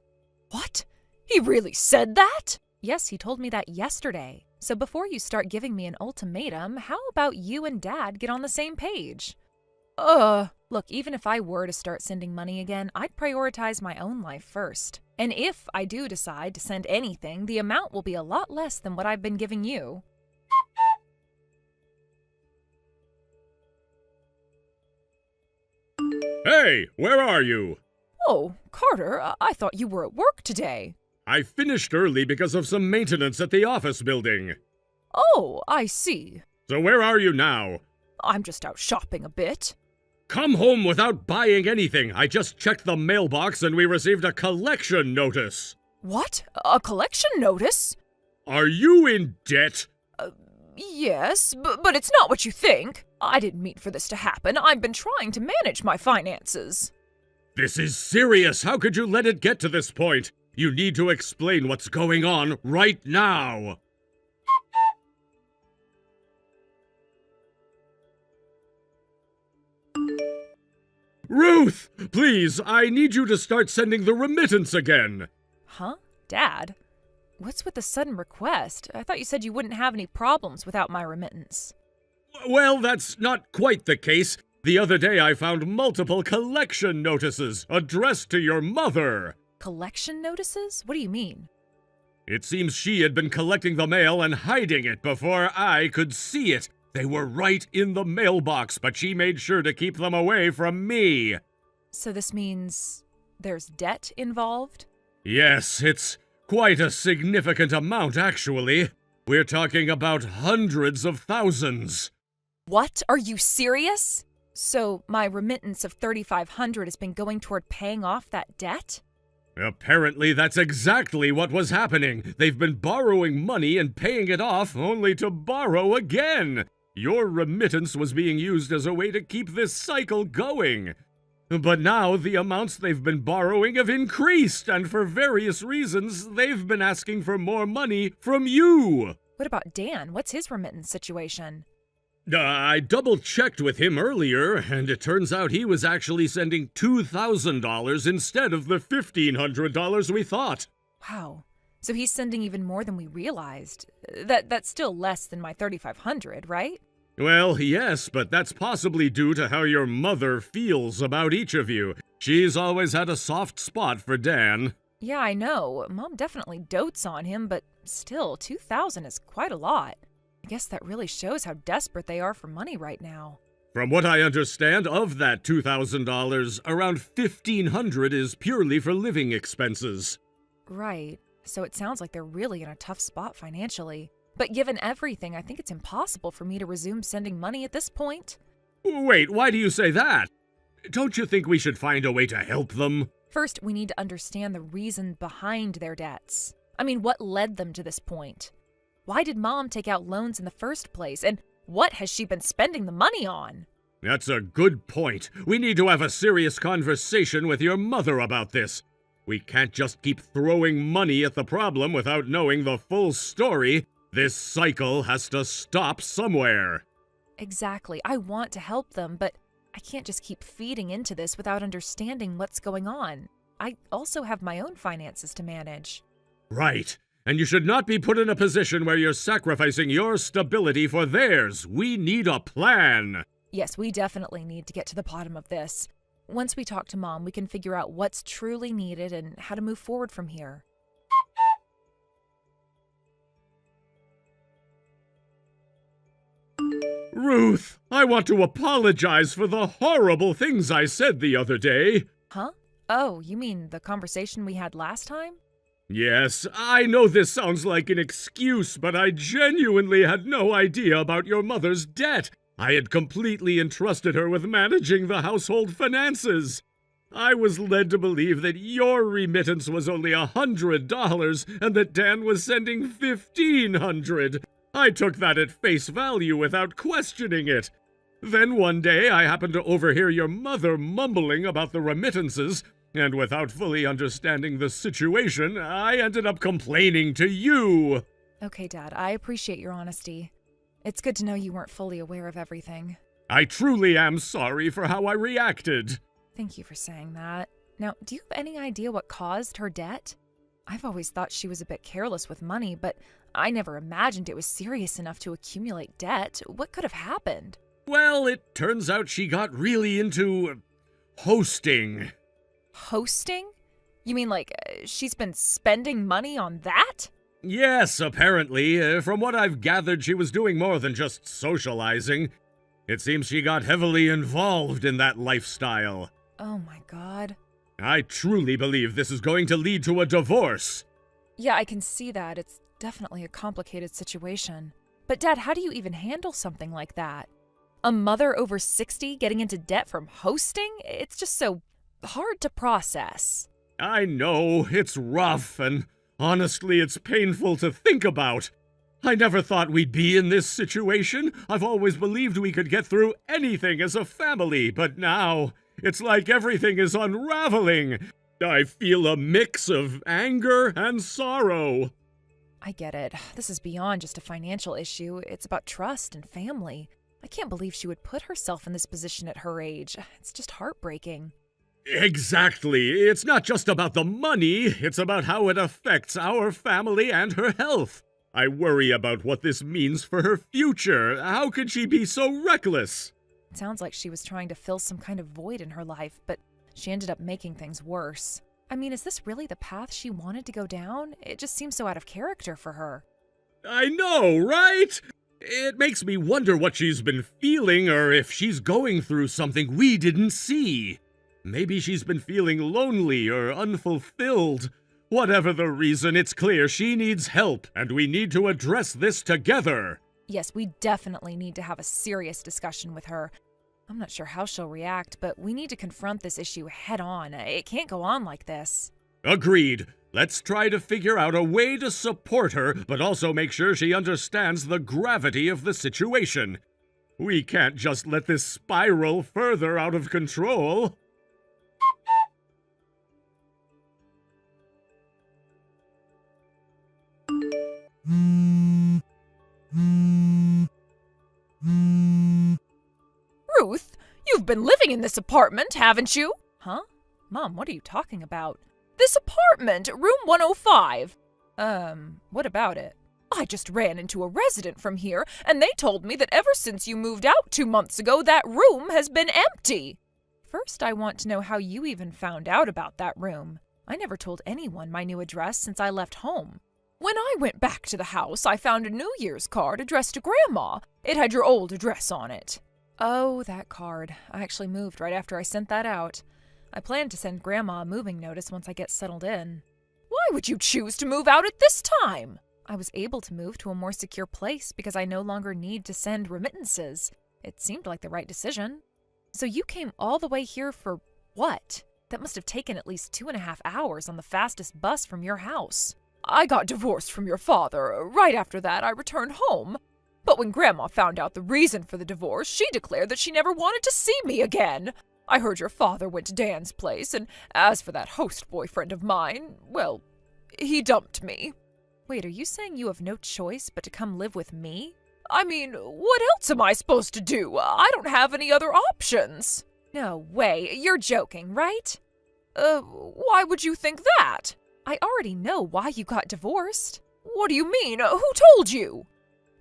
What? He really said that? Yes, he told me that yesterday. So before you start giving me an ultimatum, how about you and Dad get on the same page? Look, even if I were to start sending money again, I'd prioritize my own life first. And if I do decide to send anything, the amount will be a lot less than what I've been giving you. Hey, where are you? Oh, Carter, I thought you were at work today. I finished early because of some maintenance at the office building. Oh, I see. So where are you now? I'm just out shopping a bit. Come home without buying anything. I just checked the mailbox and we received a collection notice. What? A collection notice? Are you in debt? Yes, but it's not what you think. I didn't mean for this to happen. I've been trying to manage my finances. This is serious. How could you let it get to this point? You need to explain what's going on right now. Ruth, please, I need you to start sending the remittance again. Huh? Dad? What's with the sudden request? I thought you said you wouldn't have any problems without my remittance. Well, that's not quite the case. The other day I found multiple collection notices addressed to your mother. Collection notices? What do you mean? It seems she had been collecting the mail and hiding it before I could see it. They were right in the mailbox, but she made sure to keep them away from me. So this means there's debt involved? Yes, it's quite a significant amount, actually. We're talking about hundreds of thousands. What? Are you serious? So my remittance of $3,500 has been going toward paying off that debt? Apparently, that's exactly what was happening. They've been borrowing money and paying it off, only to borrow again. Your remittance was being used as a way to keep this cycle going. But now the amounts they've been borrowing have increased, and for various reasons, they've been asking for more money from you. What about Dan? What's his remittance situation? I double-checked with him earlier, and it turns out he was actually sending $2,000 instead of the $1,500 we thought. Wow. So he's sending even more than we realized. That's still less than my $3,500, right? Well, yes, but that's possibly due to how your mother feels about each of you. She's always had a soft spot for Dan. Yeah, I know. Mom definitely dotes on him, but still, $2,000 is quite a lot. I guess that really shows how desperate they are for money right now. From what I understand, of that $2,000, around $1,500 is purely for living expenses. Right. So it sounds like they're really in a tough spot financially. But given everything, I think it's impossible for me to resume sending money at this point. Wait, why do you say that? Don't you think we should find a way to help them? First, we need to understand the reason behind their debts. I mean, what led them to this point? Why did Mom take out loans in the first place? And what has she been spending the money on? That's a good point. We need to have a serious conversation with your mother about this. We can't just keep throwing money at the problem without knowing the full story. This cycle has to stop somewhere. Exactly. I want to help them, but I can't just keep feeding into this without understanding what's going on. I also have my own finances to manage. Right. And you should not be put in a position where you're sacrificing your stability for theirs. We need a plan. Yes, we definitely need to get to the bottom of this. Once we talk to Mom, we can figure out what's truly needed and how to move forward from here. Ruth, I want to apologize for the horrible things I said the other day. Huh? Oh, you mean the conversation we had last time? Yes, I know this sounds like an excuse, but I genuinely had no idea about your mother's debt. I had completely entrusted her with managing the household finances. I was led to believe that your remittance was only $100 and that Dan was sending $1,500. I took that at face value without questioning it. Then one day I happened to overhear your mother mumbling about the remittances, and without fully understanding the situation, I ended up complaining to you. Okay, Dad, I appreciate your honesty. It's good to know you weren't fully aware of everything. I truly am sorry for how I reacted. Thank you for saying that. Now, do you have any idea what caused her debt? I've always thought she was a bit careless with money, but I never imagined it was serious enough to accumulate debt. What could have happened? Well, it turns out she got really into hosting. Hosting? You mean like she's been spending money on that? Yes, apparently. From what I've gathered, she was doing more than just socializing. It seems she got heavily involved in that lifestyle. Oh my God. I truly believe this is going to lead to a divorce. Yeah, I can see that. It's definitely a complicated situation. But Dad, how do you even handle something like that? A mother over 60 getting into debt from hosting? It's just so hard to process. I know, it's rough, and honestly, it's painful to think about. I never thought we'd be in this situation. I've always believed we could get through anything as a family, but now it's like everything is unraveling. I feel a mix of anger and sorrow. I get it. This is beyond just a financial issue. It's about trust and family. I can't believe she would put herself in this position at her age. It's just heartbreaking. Exactly. It's not just about the money, it's about how it affects our family and her health. I worry about what this means for her future. How could she be so reckless? It sounds like she was trying to fill some kind of void in her life, but she ended up making things worse. I mean, is this really the path she wanted to go down? It just seems so out of character for her. I know, right? It makes me wonder what she's been feeling or if she's going through something we didn't see. Maybe she's been feeling lonely or unfulfilled. Whatever the reason, it's clear she needs help, and we need to address this together. Yes, we definitely need to have a serious discussion with her. I'm not sure how she'll react, but we need to confront this issue head on. It can't go on like this. Agreed. Let's try to figure out a way to support her, but also make sure she understands the gravity of the situation. We can't just let this spiral further out of control. Ruth, you've been living in this apartment, haven't you? Huh? Mom, what are you talking about? This apartment, room 105. What about it? I just ran into a resident from here, and they told me that ever since you moved out 2 months ago, that room has been empty. First, I want to know how you even found out about that room. I never told anyone my new address since I left home. When I went back to the house, I found a New Year's card addressed to Grandma. It had your old address on it. Oh, that card. I actually moved right after I sent that out. I plan to send Grandma a moving notice once I get settled in. Why would you choose to move out at this time? I was able to move to a more secure place because I no longer need to send remittances. It seemed like the right decision. So you came all the way here for what? That must have taken at least 2.5 hours on the fastest bus from your house. I got divorced from your father. Right after that, I returned home. But when Grandma found out the reason for the divorce, she declared that she never wanted to see me again. I heard your father went to Dan's place, and as for that host boyfriend of mine, well, he dumped me. Wait, are you saying you have no choice but to come live with me? I mean, what else am I supposed to do? I don't have any other options. No way, you're joking, right? Why would you think that? I already know why you got divorced. What do you mean? Who told you?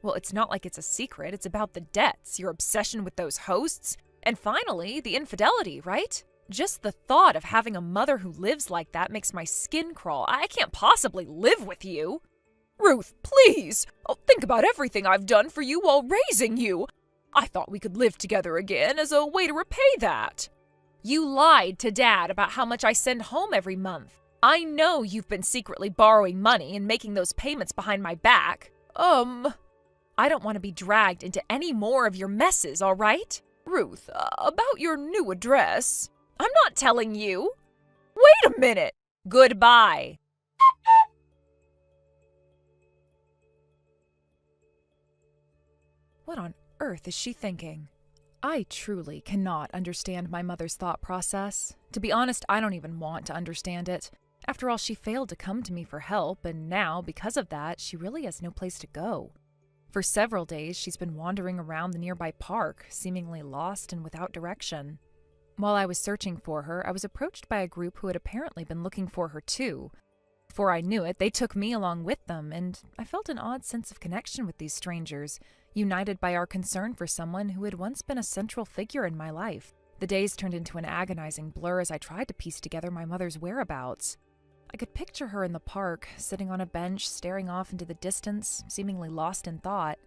Well, it's not like it's a secret. It's about the debts, your obsession with those hosts, and finally, the infidelity, right? Just the thought of having a mother who lives like that makes my skin crawl. I can't possibly live with you. Ruth, please! Think about everything I've done for you while raising you. I thought we could live together again as a way to repay that. You lied to Dad about how much I send home every month. I know you've been secretly borrowing money and making those payments behind my back. I don't want to be dragged into any more of your messes, all right? Ruth, about your new address. I'm not telling you. Wait a minute. Goodbye. What on earth is she thinking? I truly cannot understand my mother's thought process. To be honest, I don't even want to understand it. After all, she failed to come to me for help, and now, because of that, she really has no place to go. For several days, she's been wandering around the nearby park, seemingly lost and without direction. While I was searching for her, I was approached by a group who had apparently been looking for her too. Before I knew it, they took me along with them, and I felt an odd sense of connection with these strangers, united by our concern for someone who had once been a central figure in my life. The days turned into an agonizing blur as I tried to piece together my mother's whereabouts. I could picture her in the park, sitting on a bench, staring off into the distance, seemingly lost in thought.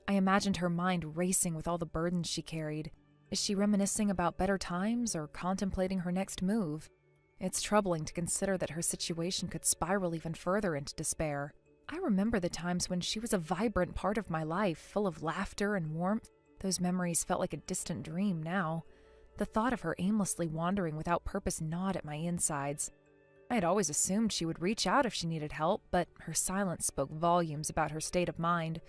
I imagined her mind racing with all the burdens she carried. Is she reminiscing about better times or contemplating her next move? It's troubling to consider that her situation could spiral even further into despair. I remember the times when she was a vibrant part of my life, full of laughter and warmth. Those memories felt like a distant dream now. The thought of her aimlessly wandering without purpose gnawed at my insides. I had always assumed she would reach out if she needed help, but her silence spoke volumes about her state of mind.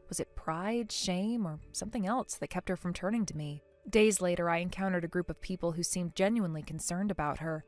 Was it pride, shame, or something else that kept her from turning to me? Days later, I encountered a group of people who seemed genuinely concerned about her.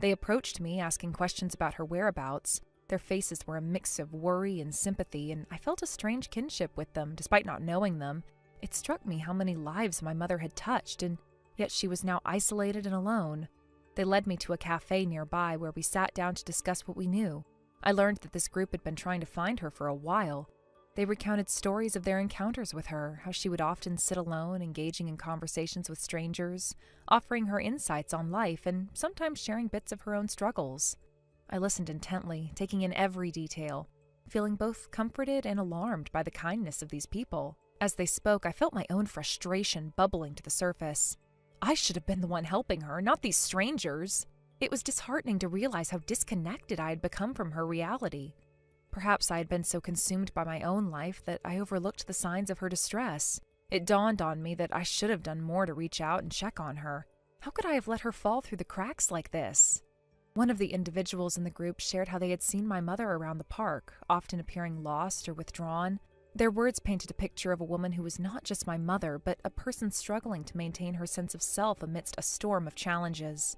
They approached me, asking questions about her whereabouts. Their faces were a mix of worry and sympathy, and I felt a strange kinship with them, despite not knowing them. It struck me how many lives my mother had touched, and yet she was now isolated and alone. They led me to a cafe nearby where we sat down to discuss what we knew. I learned that this group had been trying to find her for a while. They recounted stories of their encounters with her, how she would often sit alone, engaging in conversations with strangers, offering her insights on life, and sometimes sharing bits of her own struggles. I listened intently, taking in every detail, feeling both comforted and alarmed by the kindness of these people. As they spoke, I felt my own frustration bubbling to the surface. I should have been the one helping her, not these strangers. It was disheartening to realize how disconnected I had become from her reality. Perhaps I had been so consumed by my own life that I overlooked the signs of her distress. It dawned on me that I should have done more to reach out and check on her. How could I have let her fall through the cracks like this? One of the individuals in the group shared how they had seen my mother around the park, often appearing lost or withdrawn. Their words painted a picture of a woman who was not just my mother, but a person struggling to maintain her sense of self amidst a storm of challenges.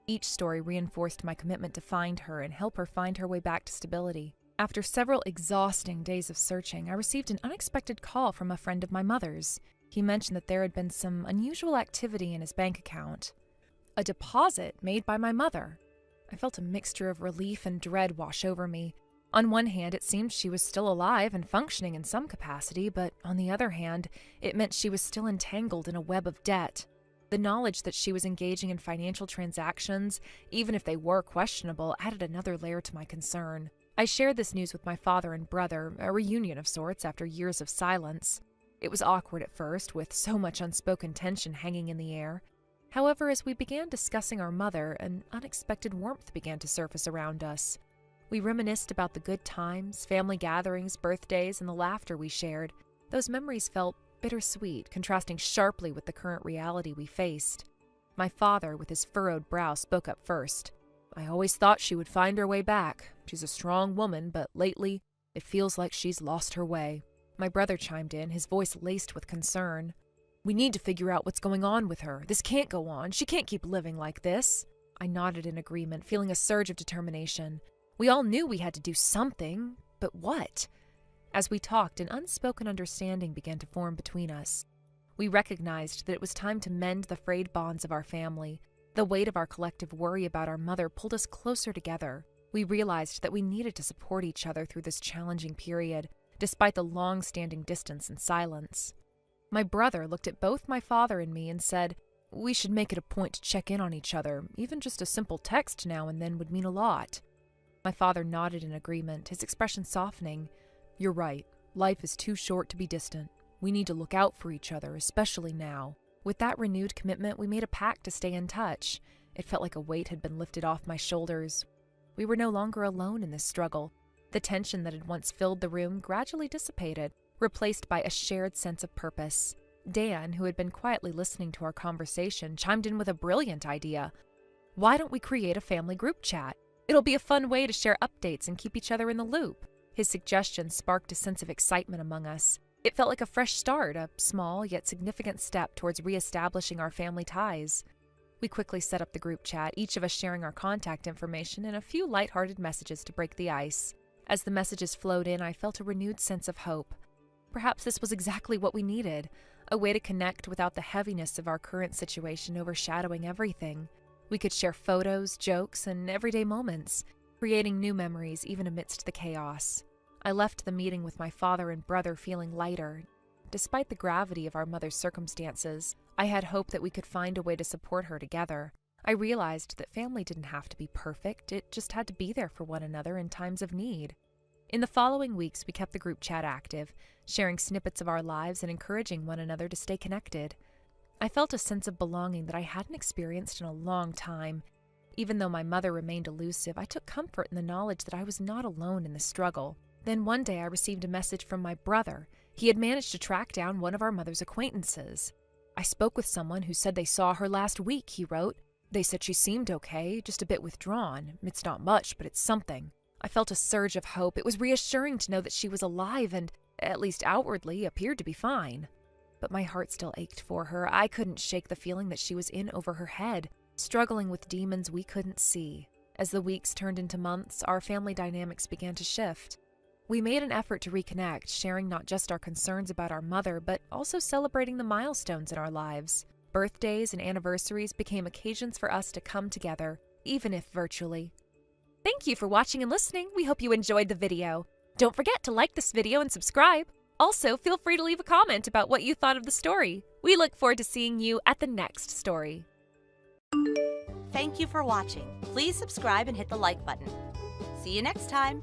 Each story reinforced my commitment to find her and help her find her way back to stability. After several exhausting days of searching, I received an unexpected call from a friend of my mother's. He mentioned that there had been some unusual activity in his bank account. A deposit made by my mother. I felt a mixture of relief and dread wash over me. On one hand, it seemed she was still alive and functioning in some capacity, but on the other hand, it meant she was still entangled in a web of debt. The knowledge that she was engaging in financial transactions, even if they were questionable, added another layer to my concern. I shared this news with my father and brother, a reunion of sorts after years of silence. It was awkward at first, with so much unspoken tension hanging in the air. However, as we began discussing our mother, an unexpected warmth began to surface around us. We reminisced about the good times, family gatherings, birthdays, and the laughter we shared. Those memories felt bittersweet, contrasting sharply with the current reality we faced. My father, with his furrowed brow, spoke up first. I always thought she would find her way back. She's a strong woman, but lately, it feels like she's lost her way. My brother chimed in, his voice laced with concern. We need to figure out what's going on with her. This can't go on. She can't keep living like this. I nodded in agreement, feeling a surge of determination. We all knew we had to do something, but what? As we talked, an unspoken understanding began to form between us. We recognized that it was time to mend the frayed bonds of our family. The weight of our collective worry about our mother pulled us closer together. We realized that we needed to support each other through this challenging period, despite the long-standing distance and silence. My brother looked at both my father and me and said, "We should make it a point to check in on each other. Even just a simple text now and then would mean a lot." My father nodded in agreement, his expression softening. "You're right. Life is too short to be distant. We need to look out for each other, especially now." With that renewed commitment, we made a pact to stay in touch. It felt like a weight had been lifted off my shoulders. We were no longer alone in this struggle. The tension that had once filled the room gradually dissipated, replaced by a shared sense of purpose. Dan, who had been quietly listening to our conversation, chimed in with a brilliant idea. "Why don't we create a family group chat? It'll be a fun way to share updates and keep each other in the loop." His suggestion sparked a sense of excitement among us. It felt like a fresh start, a small yet significant step towards reestablishing our family ties. We quickly set up the group chat, each of us sharing our contact information and a few lighthearted messages to break the ice. As the messages flowed in, I felt a renewed sense of hope. Perhaps this was exactly what we needed, a way to connect without the heaviness of our current situation overshadowing everything. We could share photos, jokes, and everyday moments, creating new memories even amidst the chaos. I left the meeting with my father and brother feeling lighter. Despite the gravity of our mother's circumstances, I had hope that we could find a way to support her together. I realized that family didn't have to be perfect, it just had to be there for one another in times of need. In the following weeks, we kept the group chat active, sharing snippets of our lives and encouraging one another to stay connected. I felt a sense of belonging that I hadn't experienced in a long time. Even though my mother remained elusive, I took comfort in the knowledge that I was not alone in the struggle. Then one day I received a message from my brother. He had managed to track down one of our mother's acquaintances. "I spoke with someone who said they saw her last week," he wrote. They said she seemed okay, just a bit withdrawn. It's not much, but it's something. I felt a surge of hope. It was reassuring to know that she was alive and, at least outwardly, appeared to be fine. But my heart still ached for her. I couldn't shake the feeling that she was in over her head, struggling with demons we couldn't see. As the weeks turned into months, our family dynamics began to shift. We made an effort to reconnect, sharing not just our concerns about our mother, but also celebrating the milestones in our lives. Birthdays and anniversaries became occasions for us to come together, even if virtually. Thank you for watching and listening. We hope you enjoyed the video. Don't forget to like this video and subscribe. Also, feel free to leave a comment about what you thought of the story. We look forward to seeing you at the next story. Thank you for watching. Please subscribe and hit the like button. See you next time.